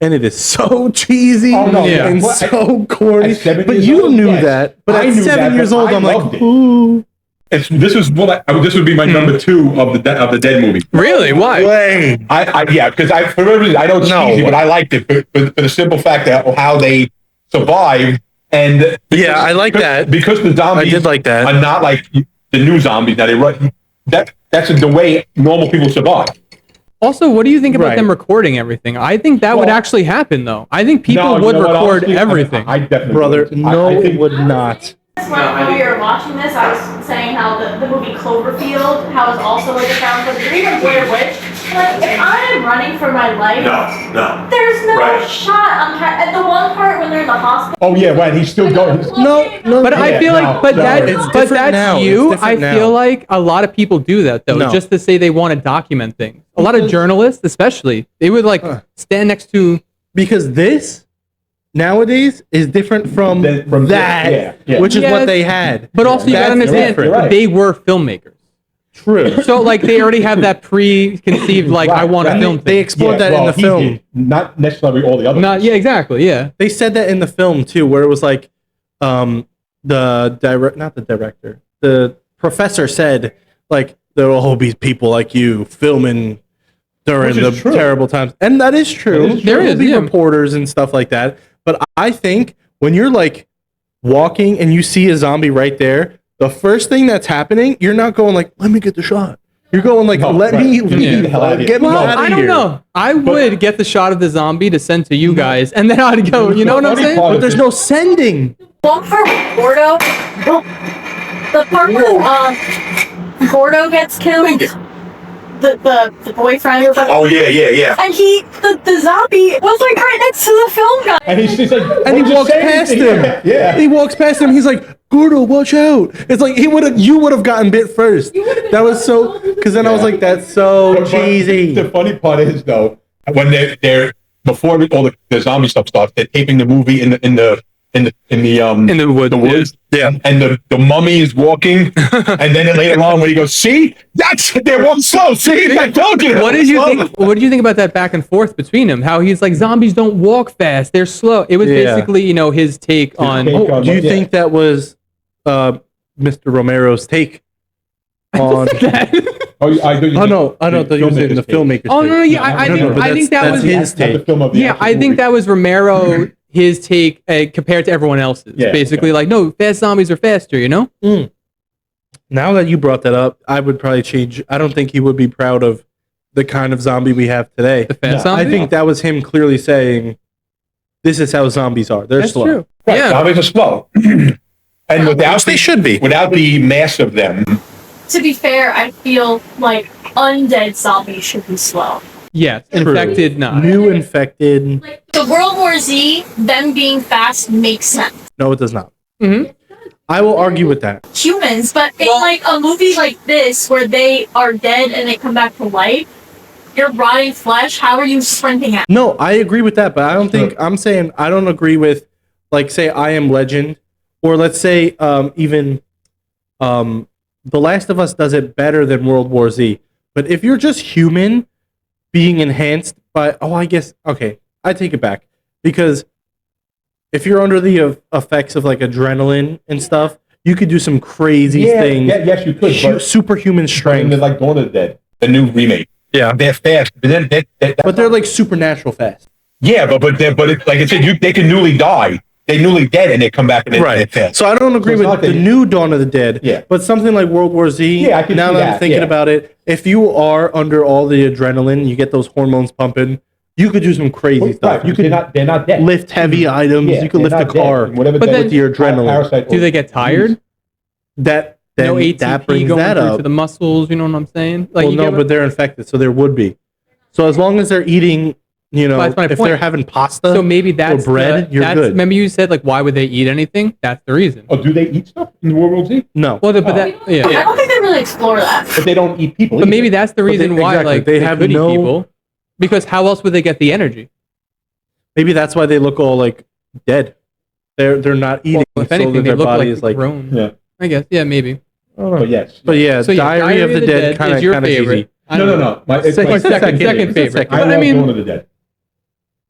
and it is so cheesy yeah. and Well, so corny. at 7 But years you old, knew yes. that. But I at knew 7 that, years but old, I I'm loved like, it. ooh. This was this would be my number 2 of the Dead movie. Really? Why? Way. Because for whatever reason, I know it's cheesy, but I liked it for the simple fact that how they survived. And Yeah, I like that. because the zombies I did like that. are not like the new zombies that they run. That's the way normal people survive. Also, what do you think about Right. them recording everything? I think that would Well, actually happen, though. I think people No, you would know what, record honestly, everything. I definitely Brother, would. no, I it think, would not. When we were watching this, I was saying how the movie Cloverfield, how it's also like a found footage, or even Blair Witch. Like, if I am running for my life, no. there's no Right. shot on at the one part when they're in the hospital. Oh yeah, right. He's still going. No. But I Yeah, feel no, like, but no, that, it's but different that's now. you. It's I different feel now. like a lot of people do that though, No. just to say they want to document things. A lot of journalists, especially, they would like stand next to. Because this nowadays is different from From that, this, yeah. which is Yes. what they had. But also, you That's gotta understand, different. You're right. they were filmmakers. True. So like they already have that preconceived like I want to Right. film They things. explored that in the he film. did. Not necessarily all the others. Not yeah, exactly, yeah. They said that in the film too, where it was like, not the director, the professor said like there will all be people like you filming during Which the is true. terrible times, and that is true. That is There will is, be yeah. reporters and stuff like that. But I think when you're like walking and you see a zombie right there, the first thing that's happening, you're not going like, "Let me get the shot." You're going like, No, "Let right. me Get leave. the hell out of here. Get me Well, out of I here." don't know. I would get the shot of the zombie to send to you guys, and then I'd go. You know what I'm saying? But there's no sending. One part with Gordo, the part where Gordo gets killed, the boyfriend or whatever, Oh, yeah. and the zombie was like right next to the film guy. And he's like, And he "Don't walks say past anything." him. Yeah. He walks past him. He's like, "Gordo, watch out!" It's like you would have gotten bit first. That was so. Because then I was like, "That's so But cheesy." The funny part is though, when they're before all the zombie stuff starts, they're taping the movie in the woods. Yeah. And the mummy is walking, and then later on when he goes, "See, they walk slow. See, I told you." What did you think? What did you think about that back and forth between them? How he's like zombies don't walk fast; they're slow. It was Yeah. basically his take on. take on- Do you Yeah. think that was Mr. Romero's take on? Oh, I No, I don't think he was in the filmmaker's Oh take. no, yeah, I No, think but I think that that's was his Not the take. film of the yeah, actual I think movie. that was Romero. his take compared to everyone else's. Yeah, Basically, like, no, fast zombies are faster, you know? Now that you brought that up, I would probably change. I don't think he would be proud of the kind of zombie we have today. The fast No, zombie? I think that was him clearly saying, "This is how zombies are. They're that's slow." true. Right, Yeah. zombies are slow. And without They should be. without the mass of them, To be fair, I feel like undead zombies should be slow. Yes. True. Infected, not. New infected. Like the World War Z, them being fast makes sense. No, it does not. Mm-hmm. I will argue with that. Humans, but in like a movie like this where they are dead and they come back to life, you're rotting flesh. How are you sprinting at? No, I agree with that, but I don't think I'm saying I don't agree with, like, say I Am Legend, or let's say even The Last of Us does it better than World War Z. But if you're just human being enhanced by, I guess, okay, I take it back, because if you're under the effects of like adrenaline and stuff, you could do some crazy things. yes, you could. But Superhuman they're strength, like Dawn of the Dead, the new remake. Yeah. They're fast, but then but they're like supernatural fast. yeah, but it's like I said, they can newly die. They're newly dead and they come back and they're Right. fast. So I don't agree it's with not the that- new Dawn of the Dead. Yeah. But something like World War Z. Yeah, I can now see that I'm that, thinking yeah. about it, if you are under all the adrenaline, you get those hormones pumping, you could do some crazy stuff. Right, You could they're not dead. lift heavy items. Yeah, You could they're lift a not dead. car And whatever But dead then- with your adrenaline. parasite Do they get tired? That No then ATP that brings going that through up. to the muscles, you know what I'm saying? Like, Well, you no, get- but they're infected, so there would be. So as long as they're eating, Well, that's my if point. they're having pasta, so maybe that's bread, you're that's, good. Remember you said, like, why would they eat anything? That's the reason. Oh, do they eat stuff in World War Z? no. Well, but that, I yeah. don't think they really explore that. But they don't eat people. But either. maybe that's the But reason they- why, exactly. like, They they have could no- eat people. Because how else would they get the energy? Maybe that's why they look all like dead. They're not eating, Well, if so anything, that they their look body like is like. grown. Yeah. I guess. Yeah, maybe. I don't know. But yes. But yeah, So yeah, Diary of the Dead kind is of your kind of favorite. easy. I No, don't no, know. no. It's Second- my second second favorite. second. I But love I mean, Dawn of the Dead.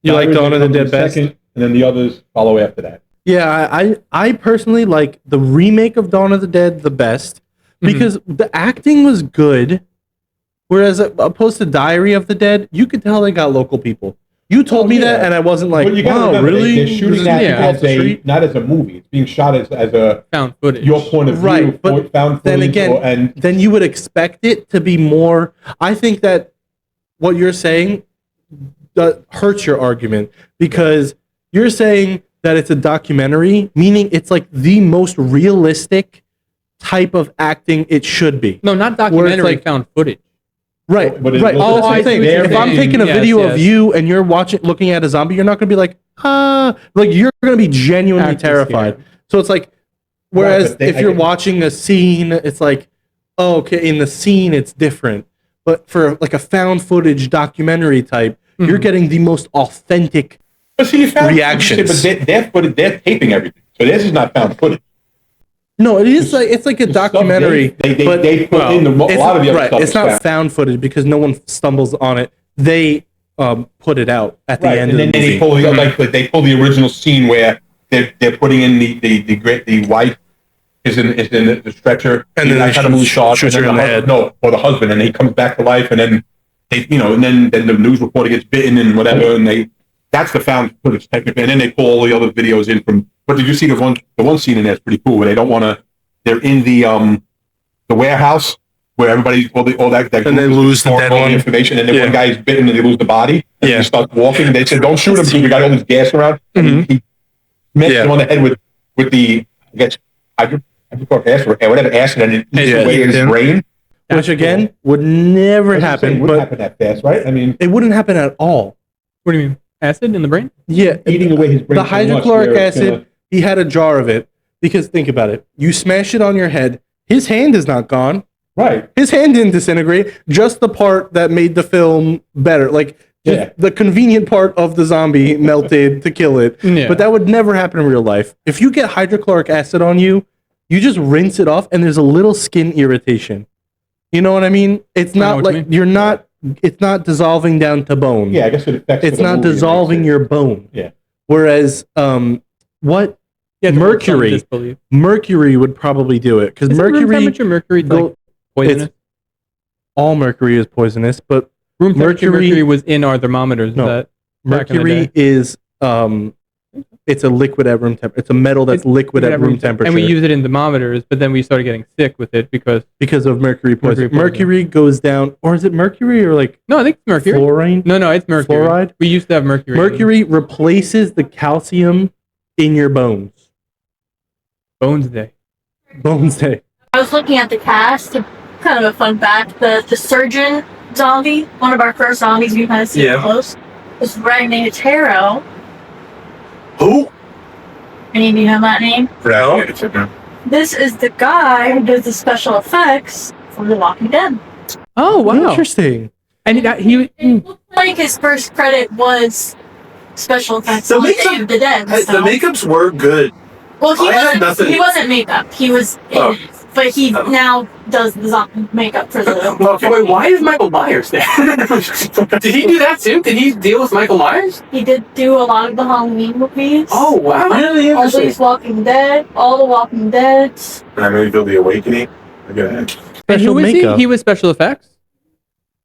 You like Diary Dawn of the comes Dead in best? second, and then the others follow after that. Yeah, I personally like the remake of Dawn of the Dead the best because the acting was good, whereas opposed to Diary of the Dead, you could tell they got local people. You told me that, yeah. and I wasn't like, But you gotta wow, remember, really? they're shooting This is that yeah. off as the a street? not as a movie. It's being shot as a found footage. your point of view, Right, but found then footage, again, and then you would expect it to be more. I think that what you're saying hurts your argument because you're saying that it's a documentary, meaning it's like the most realistic type of acting it should be. No, not documentary. like- Found footage. Right, But it right. looks Oh, like I it's think there if I'm and- taking a yes, video yes. of you and you're looking at a zombie, you're not going to be like, like you're going to be genuinely Actually terrified. scared. So it's like, whereas but they- if I you're get- watching a scene, it's like, oh, okay, in the scene it's different. But for like a found footage documentary type, you're getting the most authentic. but see, you found reactions. But they're taping everything, so this is not found footage. No, it is like it's like a The stuff documentary. They but put in a it's, lot of the other right, stuff. it's is not found. found footage because no one stumbles on it. They put it out at the Right, end and of then the movie. they pull the original scene where they're putting in the wife is in the stretcher, And then that they kind of movie starts, shoots and her then in the husband- head. No, or the husband, and he comes back to life, and then and then the news reporter gets bitten and whatever, and that's the found footage technically, and then they pull all the other videos in from. But did you see the one scene in there is pretty cool where they don't want to. They're in the warehouse where everybody all that And they lose the all dead the one. information, and then Yeah. one guy is bitten and they lose the body. And Yeah. he starts walking. And they said, "Don't shoot him because we got all this gas around." And he smashed Yeah. him on the head with the I guess hydrochloric acid or whatever acid, and it eats Yeah. away his Yeah. brain. Which again would never happen, Wouldn't but happen that fast, right? I mean, it wouldn't happen at all. What do you mean? Acid in the brain? Yeah, eating away his brain. the so much hydrochloric where it's acid. gonna- He had a jar of it because think about it. You smash it on your head. His hand is not gone. right? His hand didn't disintegrate. Just the part that made the film better, like just Yeah. the convenient part of the zombie melted to kill it. Yeah. But that would never happen in real life. If you get hydrochloric acid on you, you just rinse it off, and there's a little skin irritation. You know what I mean? It's I know not what you like mean. you're not. It's not dissolving down to bone. Yeah, I guess it affects. It's the not movie, it dissolving makes your bone. Yeah. Whereas, what Yeah, to hold some Mercury. disbelief. mercury would probably do it because Isn't room mercury, temperature mercury go- like poisonous? all mercury is poisonous, but Room temperature mercury- mercury was in our thermometers. No. That back in the mercury day. is it's a liquid at room temperature. It's a metal that's liquid at room temperature. And we use it in thermometers, but then we started getting sick with it because of mercury poison. Mercury goes down, or is it mercury or like? No, I think it's mercury. Fluorine? No, it's mercury. Fluoride? We used to have mercury. Mercury replaces the calcium in your bones. Bones Day. Bones Day. I was looking at the cast. Kind of a fun fact: the surgeon zombie, one of our first zombies we kind of see up close, is Ragnar Taro. Who? Any of you know that name? No. This is the guy who does the special effects for The Walking Dead. Oh wow, Interesting. And he It looked like his first credit was special effects The on makeup- Day of the Dead. The So. makeups were good. Well, I had nothing. he wasn't makeup. He was in it. But he now does the zombie makeup for the... Okay, wait, why is Michael Myers there? Did he do that too? Did he deal with Michael Myers? He did do a lot of the Halloween movies. Oh, wow. Really All interesting. these Walking Dead, all the Walking Deads. I really feel the awakening. Go ahead. and Special who was makeup. he was special effects.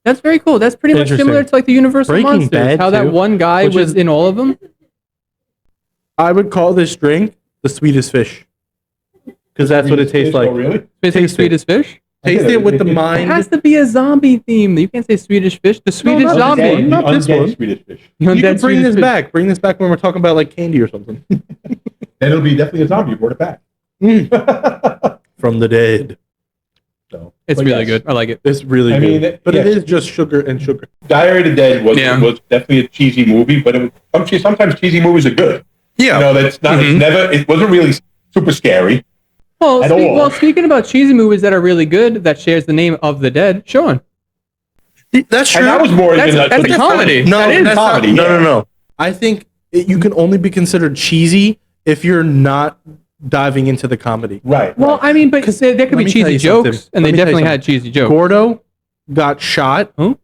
That's very cool. That's pretty much Interesting. similar to like the Universal Breaking Monsters. Bad, how that too, one guy which was is- in all of them. I would call this drink the sweetest fish. Because that's what it tastes like. Oh, really? Basically, Taste it. Swedish fish. Taste it with the It mind. has to be a zombie theme. You can't say Swedish fish. The Swedish not zombie. this one. Not this Undead one. Swedish fish. You Undead can bring Swedish this fish. back. Bring this back when we're talking about like candy or something. Then it'll be definitely a zombie. You brought it back. From the dead. So, It's but really yes. good. I like it. It's really I good. mean, but it yes. is just sugar and sugar. Diary of the Dead was Yeah. was definitely a cheesy movie, but it was, sometimes cheesy movies are good. Yeah. You know, that's not. Mhm. It's never. It wasn't really super scary. Well, At all. well, speaking about cheesy movies that are really good, that shares the name of the dead, Sean. That's true. And that was more That's- than that's a comedy. No, That is that's not- comedy, No, yeah. no. I think you can only be considered cheesy if you're not diving into the comedy. Right. Well, I mean, but there could let be me tell cheesy you jokes, something. and Let they me tell you definitely something. had cheesy jokes. Gordo got shot. Who?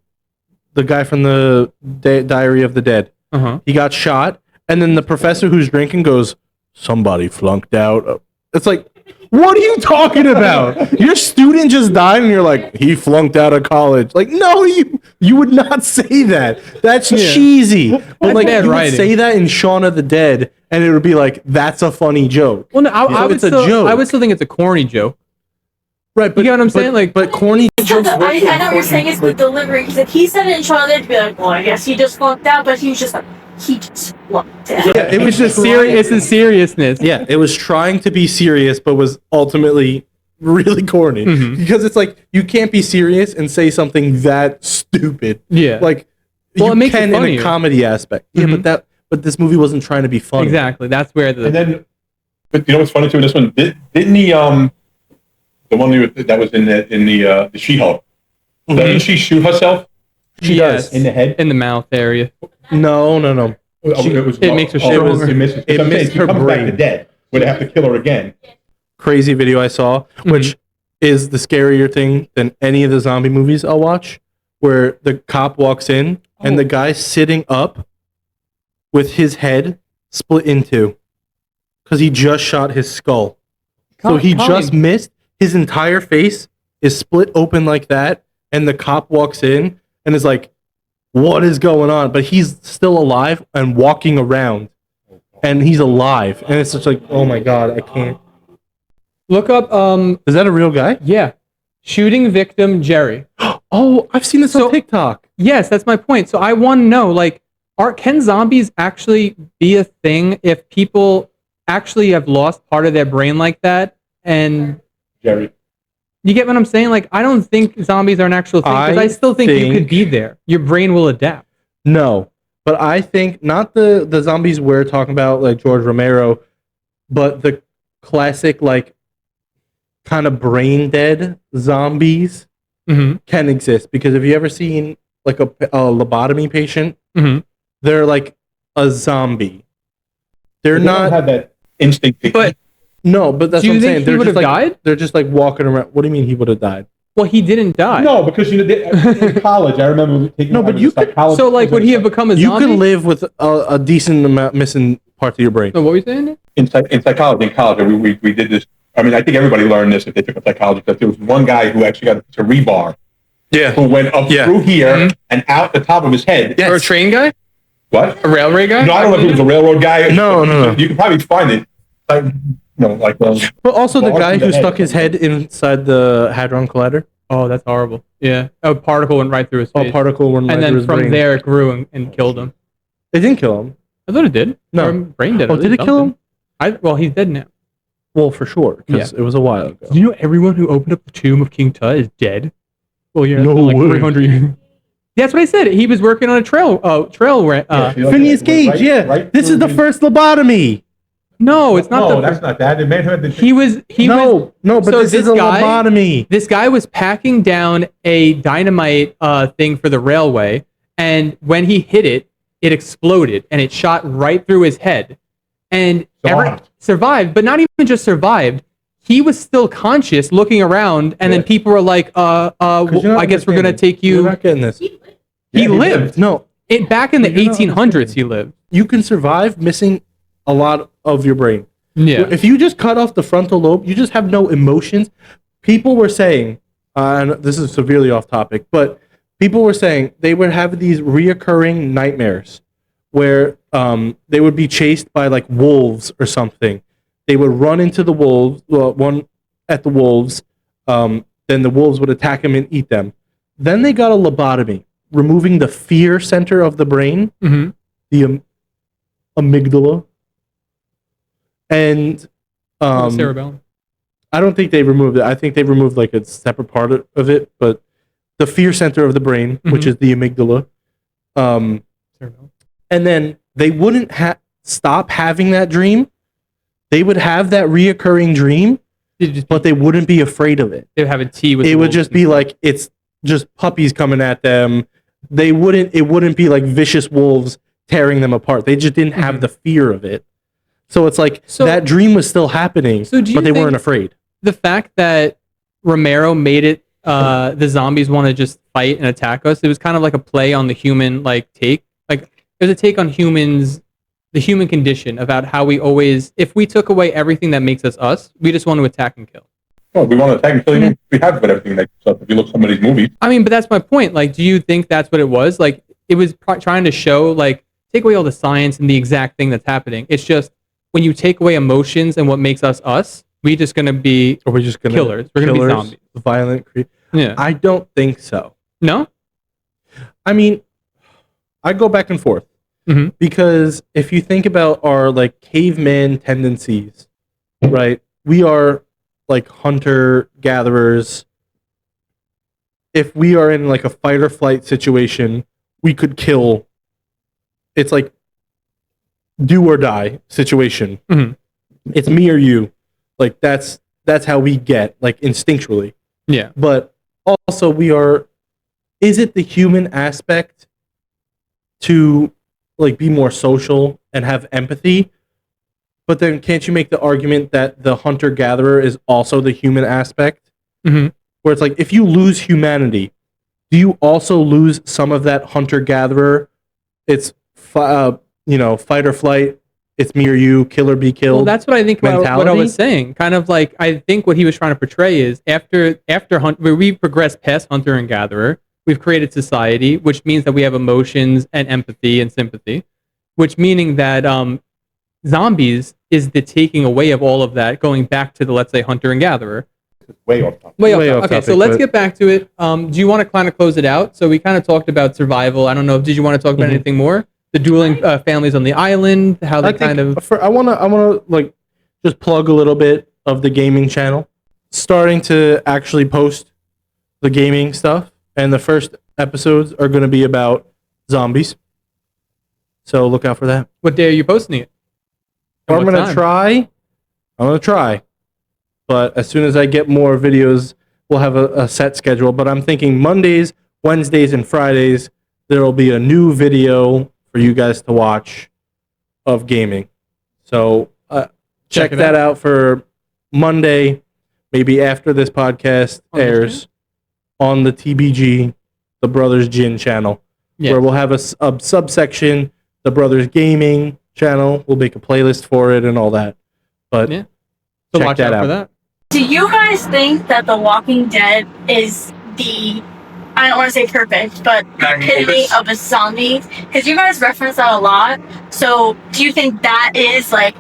The guy from the Diary of the Dead. Uh-huh. He got shot, and then the professor who's drinking goes, "Somebody flunked out." It's like, what are you talking about? Your student just died, and you're like, he flunked out of college. Like, no, you would not say that. That's Yeah. cheesy. But That's like, bad you would writing. say that in Shaun of the Dead, and it would be like, that's a funny joke. Well, no, I So would it's a still, joke. I would still think it's a corny joke. Right, but You get what I'm saying? Like- but corny I jokes. know what you're saying is the delivery, because if he said it in Shaun of the Dead, to be like, well, I guess he just flunked out, but he was just like, he just flunked out. Yeah, it was It's just serious. It's the seriousness. Yeah, it was trying to be serious, but was ultimately really corny Mhm. because it's like you can't be serious and say something that stupid. Yeah. Like, Well, you it makes it can in a funnier. comedy aspect. Yeah, Mhm. but this movie wasn't trying to be funny. Exactly. That's where the. And then, but you know what's funny too? In this one, didn't he? The one that was in the She-Hulk. Doesn't she shoot herself She yes, does. in the head? in the mouth area. No. It makes her oh, stronger. It misses, It missed she her comes brain. back to dead. Where they have to kill her again. Crazy video I saw, which is the scarier thing than any of the zombie movies I'll watch, where the cop walks in and the guy's sitting up with his head split in two because he just shot his skull. So he just missed. His entire face is split open like that, and the cop walks in and is like, "What is going on?" But he's still alive and walking around, and he's alive, and it's just like, "Oh my god, I can't." Look up. Is that a real guy? Yeah. Shooting victim Jerry. Oh, I've seen this So- on TikTok. Yes, that's my point. So I want to know, like, can zombies actually be a thing if people actually have lost part of their brain like that? And Jerry. you get what I'm saying? Like, I don't think zombies are an actual thing because I still think you could be there. Your brain will adapt. No, but I think not the zombies we're talking about, like George Romero, but the classic, like, kind of brain dead zombies Mm-hmm. can exist. Because have you ever seen like a lobotomy patient? Mm-hmm. They're like a zombie. They're They don't not. have that instinct. to But- eat. No, but that's Do what you I'm think saying. he They're would just have like died? they're just like walking around. What do you mean he would have died? Well, he didn't die. No, because in college, I remember taking. No, but you could- So, like, would he have become a You zombie? can live with a decent amount missing parts of your brain. So what were you saying? in psychology in college? We did this. I mean, I think everybody learned this if they took a psychology class. There was one guy who actually got a rebar Yeah. who went up Yeah. through here Mhm. and out the top of his head. Yes. Or a train guy? What? A railway guy? No, I don't know if he was a railroad guy. No. You can probably find it. Like, But also the Bars guy in the who head. stuck his head inside the Hadron Collider. Oh, that's horrible. Yeah. A particle went right through his face. A particle went right and through then his from brain. there it grew and killed him. It didn't kill him. I thought it did. No. Or brain did. Oh, did it kill him? Well, he's dead now. Well, for sure, because it was a while ago. Do you know everyone who opened up the tomb of King Tut is dead? Well, yeah, No like way. 300 years. That's what I said. He was working on a trail. Phineas Gage, this is the first lobotomy. No, it's not. No, that's not that. The man who had the. He was. No, but so this is a lobotomy. This guy was packing down a dynamite thing for the railway, and when he hit it, it exploded and it shot right through his head, and survived. But not even just survived. He was still conscious, looking around, and then people were like, I guess we're gonna take you." You're not getting this. He lived. No, Back in the You're not 1800s, he lived. you can survive missing a lot of your brain. Yeah. If you just cut off the frontal lobe, you just have no emotions. People were saying, and this is severely off topic, but people were saying they would have these reoccurring nightmares where they would be chased by like wolves or something. They would run into the wolves, one at the wolves, then the wolves would attack them and eat them. Then they got a lobotomy, removing the fear center of the brain, the amygdala. And cerebellum. I don't think they removed it. I think they removed like a separate part of it, but the fear center of the brain, which is the amygdala. Cerebellum. And then they wouldn't stop having that dream. They would have that reoccurring dream, but they wouldn't be afraid of it. They'd have a tea with. It would just be like it's just puppies coming at them. It wouldn't be like vicious wolves tearing them apart. They just didn't have the fear of it. So it's like that dream was still happening, but they weren't afraid. The fact that Romero made it the zombies want to just fight and attack us, it was kind of like a play on the human take. Like it was a take on humans, the human condition, about how we always, if we took away everything that makes us us, we just want to attack and kill. Well, we want to attack and kill you. We have got everything that stuff. If you look at some of these movies. I mean, but that's my point. Like, do you think that's what it was? Like, it was trying to show, like, take away all the science and the exact thing that's happening. It's just when you take away emotions and what makes us us, we're just gonna be killers. We're gonna be zombies. Violent creatures. Yeah. I don't think so. No? I mean, I go back and forth. Because if you think about our like caveman tendencies, right? We are like hunter gatherers. If we are in like a fight or flight situation, we could kill. It's like do or die situation. It's me or you. Like that's how we get, like instinctually. Yeah. But also is it the human aspect to like be more social and have empathy? But then can't you make the argument that the hunter gatherer is also the human aspect? Where it's like if you lose humanity, do you also lose some of that hunter gatherer? It's fight or flight. It's me or you, kill or be killed. Well, that's what I think about what I mentality. was saying. Kind of like, I think what he was trying to portray is after where we've progressed past hunter and gatherer, we've created society, which means that we have emotions and empathy and sympathy, which meaning that zombies is the taking away of all of that, going back to the, let's say, hunter and gatherer. Way off topic. Way Way off off topic. Okay, topic, so let's but- get back to it. Do you want to kind of close it out? So we kind of talked about survival. I don't know. Did you want to talk about anything more? The dueling families on the island, how they I wanna like just plug a little bit of the gaming channel. Starting to actually post the gaming stuff, and the first episodes are going to be about zombies. So look out for that. What day are you posting it? And I'm what gonna time? try. But as soon as I get more videos, we'll have a set schedule. But I'm thinking Mondays, Wednesdays, and Fridays there will be a new video for you guys to watch of gaming. So check it that out for Monday, maybe after this podcast On the airs on the TBG, the Brothers Gin channel, where we'll have a subsection, the Brothers Gaming channel. We'll make a playlist for it and all that. But Yeah. So check watch that out for out. that. Do you guys think that The Walking Dead is the I don't want to say perfect, but the epitome of a zombie? Because you guys reference that a lot. So do you think that is like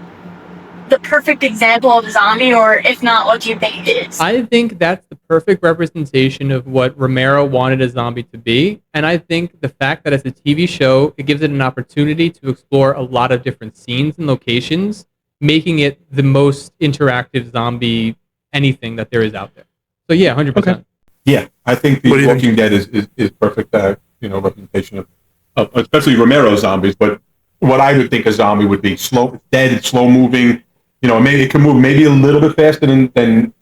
the perfect example of a zombie, or if not, what do you think it is? I think that's the perfect representation of what Romero wanted a zombie to be. And I think the fact that it's a TV show, it gives it an opportunity to explore a lot of different scenes and locations, making it the most interactive zombie anything that there is out there. So yeah, 100%. Okay. Yeah, I think The Walking Dead is perfect, representation of especially Romero's zombies. But what I would think a zombie would be slow, dead, slow moving. Maybe it can move maybe a little bit faster than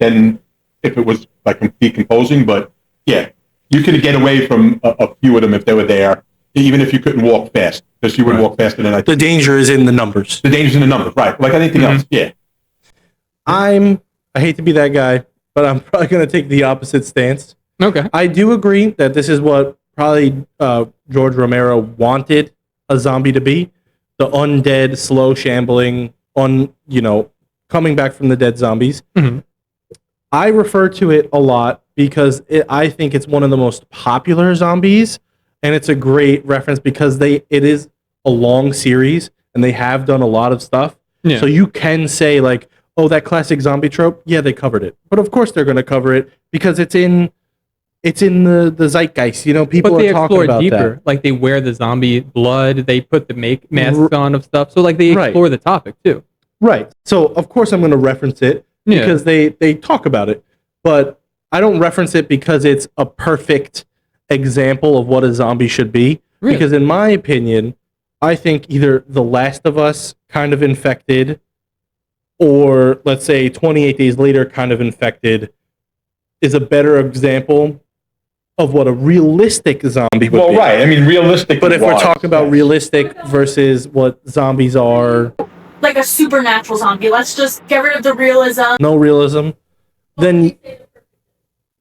if it was like decomposing. But yeah, you could get away from a few of them if they were there, even if you couldn't walk fast, because you would walk faster than I. The danger is in the numbers. The danger is in the numbers, right? Like anything else. Yeah. I hate to be that guy, but I'm probably going to take the opposite stance. Okay. I do agree that this is what probably George Romero wanted a zombie to be. The undead, slow shambling, coming back from the dead zombies. Mm-hmm. I refer to it a lot because I think it's one of the most popular zombies, and it's a great reference because it is a long series, and they have done a lot of stuff. Yeah. So you can say like, oh, that classic zombie trope, yeah, they covered it. But of course they're going to cover it because it's in the zeitgeist. People but they are talking explore about deeper. that. Like they wear the zombie blood, they put the masks on of stuff. So like they explore the topic too. Right. So of course I'm going to reference it because they talk about it. But I don't reference it because it's a perfect example of what a zombie should be. Really? Because in my opinion, I think either The Last of Us kind of infected, or let's say 28 Days Later kind of infected, is a better example of what a realistic zombie would be. Well, right. I mean, realistic. But if we're talking about realistic versus what zombies are, Like a supernatural zombie. Let's just get rid of the realism. no realism, then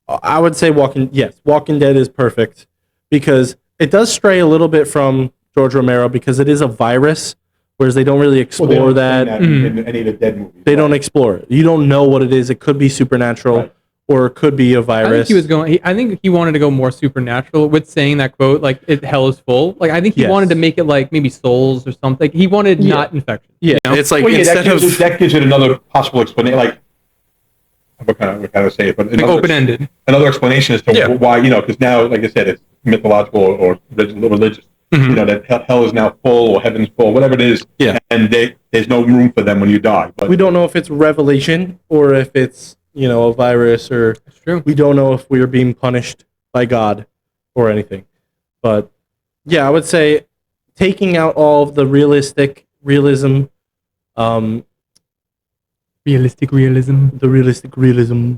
I would say Walking Dead is perfect because it does stray a little bit from George Romero because it is a virus, whereas they don't really explore that. In any of the Dead movies. They don't explore it. You don't know what it is. It could be supernatural. Right. Or it could be a virus. I think he wanted to go more supernatural with saying that quote, like hell is full. Like I think he wanted to make it like maybe souls or something. He wanted not infection. Yeah, it's like that gives it another possible explanation. Like what kind of say it, but Open ended. Another explanation as to why because now, like I said, it's mythological or religious. Mm-hmm. That hell is now full or heaven's full, whatever it is. Yeah, and there's no room for them when you die. But we don't know if it's revelation or if it's a virus, or we don't know if we are being punished by God or anything. But yeah, I would say taking out all of the realism, realistic realism. the realistic realism.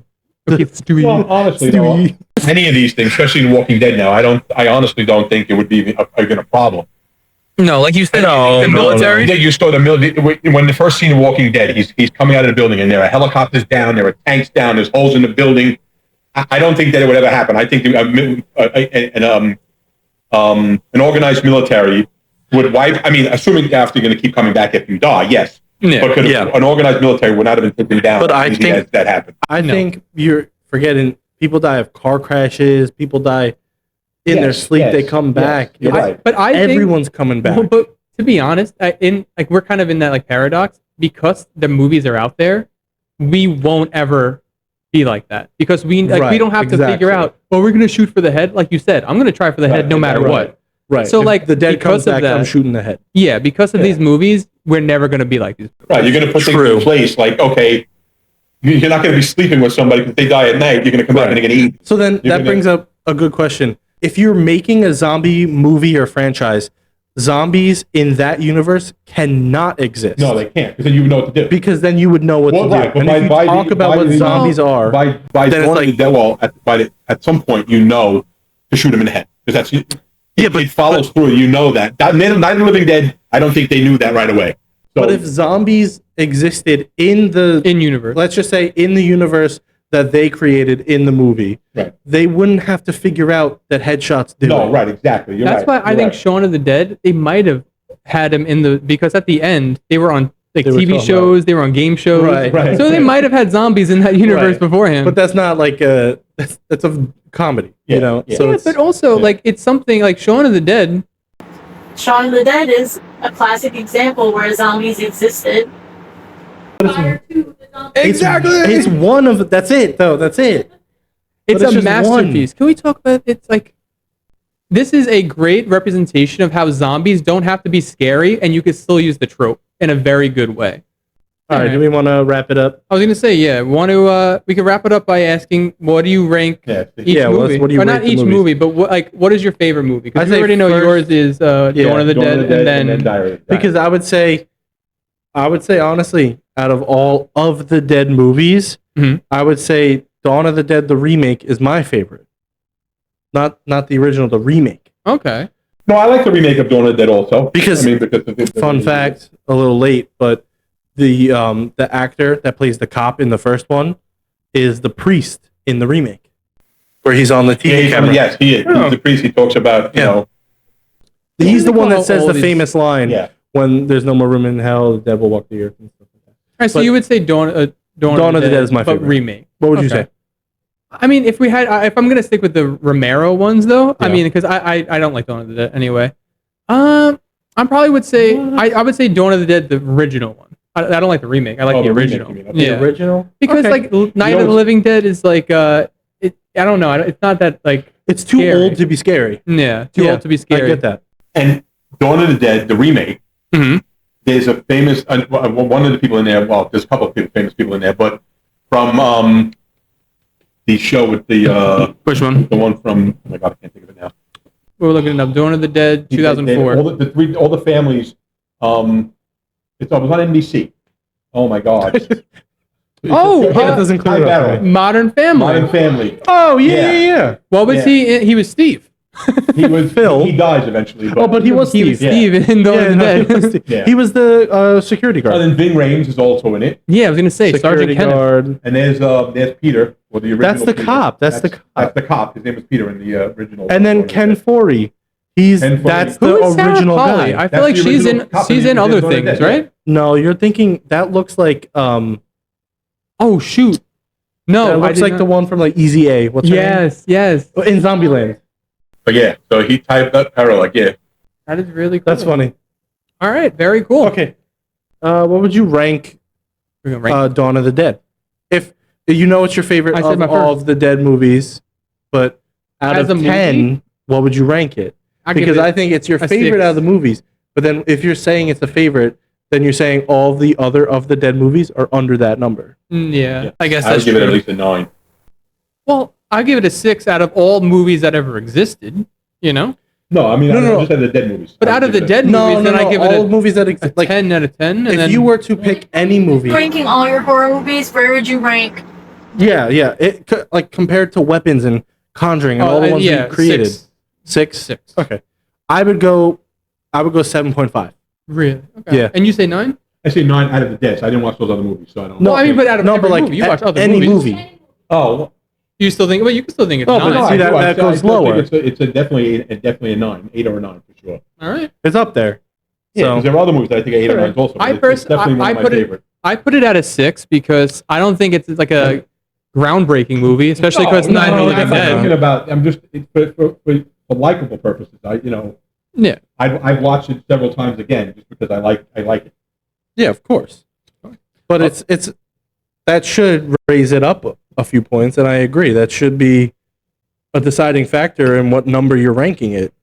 Okay, Stewie. Well, honestly, Stewie. any of these things, especially in Walking Dead now, I honestly don't think it would be even a problem. No, like you said, the military. You saw the military when the first scene of Walking Dead. He's coming out of the building, and there are helicopters down, there are tanks down, there's holes in the building. I don't think that it would ever happen. I think an organized military would wipe. I mean, assuming after you're going to keep coming back if you die, yes. Yeah. But an organized military would not have been taken down. But I think that happened. I think you're forgetting. People die of car crashes. People die in their sleep. They come back. You're right. But I Everyone's coming back. Well, but to be honest, we're kind of in that like paradox because the movies are out there. We won't ever be like that because we don't have to figure out. Well, we're gonna shoot for the head, like you said. I'm gonna try for the head no matter what. Right. So if like the dead comes back, that, I'm shooting the head. Yeah, because of these movies, we're never gonna be like these. Right. You're gonna put things in place. Like okay, you're not gonna be sleeping with somebody because they die at night. You're gonna come back and you're gonna eat. So then that brings up a good question. If you're making a zombie movie or franchise, zombies in that universe cannot exist. No, they can't because then you would know what to do. Because then you would know what to do. Right, and if you talk about what zombies are, then it's like at some point you know to shoot them in the head because that's it follows through. You know that. Night of the Living Dead. I don't think they knew that right away. So, but if zombies existed in universe, let's just say in the universe that they created in the movie, right, they wouldn't have to figure out that headshots do. No, right, exactly. That's why I think Shaun of the Dead. They might have had him because at the end they were on TV shows, they were on game shows, right. So they might have had zombies in that universe beforehand. But that's not like that's a comedy, Yeah, you know. yeah. So Yeah, it's, but also like it's something like Shaun of the Dead. Shaun of the Dead is a classic example where zombies existed. Prior to the zombies. it's one of that's it though. That's it. It's But it's a just masterpiece. Can we talk about it's like this is a great representation of how zombies don't have to be scary and you can still use the trope in a very good way. All right. Do we want to wrap it up? I was gonna say, yeah, we could wrap it up by asking what do you rank Yeah, each Yeah, movie? what do you or rank not the each movies? movie, but what is your favorite movie? Because I'd we say already know first- yours is Dawn of the Dawn Dead, of the Dead, and then Diary. Because I would say honestly, out of all of the Dead movies, Mhm. I would say Dawn of the Dead the remake is my favorite. Not the original, the remake. okay. No, I like the remake of Dawn of the Dead also. Because- I mean, because of the Fun fact, a little late, but the actor that plays the cop in the first one is the priest in the remake, where he's on the TV camera. Yes, he is. Oh. He's the priest. He talks about, you Yeah. know, He's the one How that says old the is- famous line, yeah. "When there's no more room in hell, the devil walk the earth." And stuff like that. All right, so But- you would say Dawn Dawn of the Dead is my but favorite. remake. What would you Okay. say? I mean, if I'm gonna stick with the Romero ones, though, I Yeah. mean, because I don't like Dawn of the Dead anyway. I probably would say I would say Dawn of the Dead, the original one. I don't like the remake. I like Oh, the the remake, original. you mean. Okay. Yeah, The original? because Okay. like Night You know, of the Living Dead is like I don't know. It's not that like It's too scary. old to be scary. yeah too Yeah, old to be I scary. get that. And Dawn of the Dead, the remake, Mhm. there's a famous, one of the people in there, well, there's a couple of famous people in there, but from the show with the Which one? one from, oh my God, I can't think of it now. We're looking it up. Dawn of the Dead, 2004. All the families, it was on NBC. Oh my God. Oh, that doesn't clear it up. Barrow. Right? Modern Family. Modern Family. Oh Yeah. yeah. What was Yeah. he? He was Steve. He was Phil. He dies eventually. Oh, but he was He was Steve. Steve in Dawn Yeah, of the no, Dead. he was Steve. Yeah. He was the security And guard. then Ving Rhames is also in it. Yeah, I was gonna say Security Sergeant Kenneth. guard. And there's Peter, or the original. That's the Peter. cop. That's the cop. That's the cop. His name was Peter in the original. And then Ken Forey. He's Ken Forey. that's Who the is Sarah original Polley? guy. I feel That's like the she's original in cop she's in in the other Dawn of the things, Dead, yeah. right? No, you're thinking that looks like Oh shoot! No, that I looks did like not- the one from like Easy A. What's her name? Yes. In Zombieland. But yeah, so he typed up Peril, like, yeah. That is really cool. That's funny. All right, very cool. Okay. What would you rank We're gonna rank. Dawn of the Dead? If you know it's your favorite I said of my all first. of the Dead movies, but out As of a 10, movie? what would you rank it? I'll give Because it I think it's your a favorite 6. out of the movies. But then if you're saying it's a favorite, then you're saying all the other of the Dead movies are under that number. Yeah, I guess I would that's give it at true. least a 9. Well, I'll give it a 6 out of all movies that ever existed. You know, No, I mean, No, I no. just had the Dead movies. but I out would of the give it Dead No, movies, no, then I no. give All it movies that a exist. Like 10 out of 10. And if then you were to pick any movie, Ranking all your horror movies, where would you rank? yeah, like compared to Weapons and Conjuring and all the ones yeah, we created, 6. 6. 6. Okay, I would go 7.5. Really? Okay. Yeah. And you say 9? I say 9 out of the Dead. So I didn't watch those other movies, so I don't No, Well, I mean, but out of no, every but like movie, you watch other any movies. movie. Oh, You still think? Well, you can still think it's No, but 9. no, see, that goes still think lower. It's a definitely a 9, 8 or a 9 for sure. All right. It's up there. Yeah, So because there are other movies that I think are 8 or 9 also. But it's definitely one of my favorite. I put it at a 6 because I don't think it's like a groundbreaking movie, especially because No, Night of the no, Living I'm not Dead. talking about. I'm just for likable purposes. Yeah. I've watched it several times again just because I like it. yeah, of course. But it's that should raise it up a few points, and I agree that should be a deciding factor in what number you're ranking it.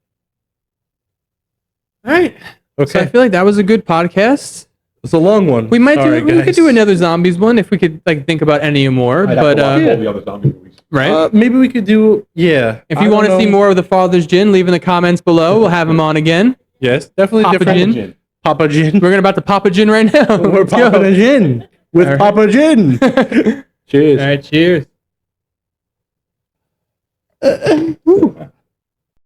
All right. So I Okay, feel like that was a good podcast. it's a long one. We might Sorry, we could guys. do another zombies one if we could like think about any more. I'd have But to watch uh, all the other zombie movies. right. Maybe we could do If you want to see more of the Father's Gin, leave in the comments below. We'll have him on again. yes, definitely Papa different. Gin. Papa Gin. We're gonna about to pop a gin right now. We're Let's go. popping a gin with All right. Papa Gin. Cheers. All right. Cheers.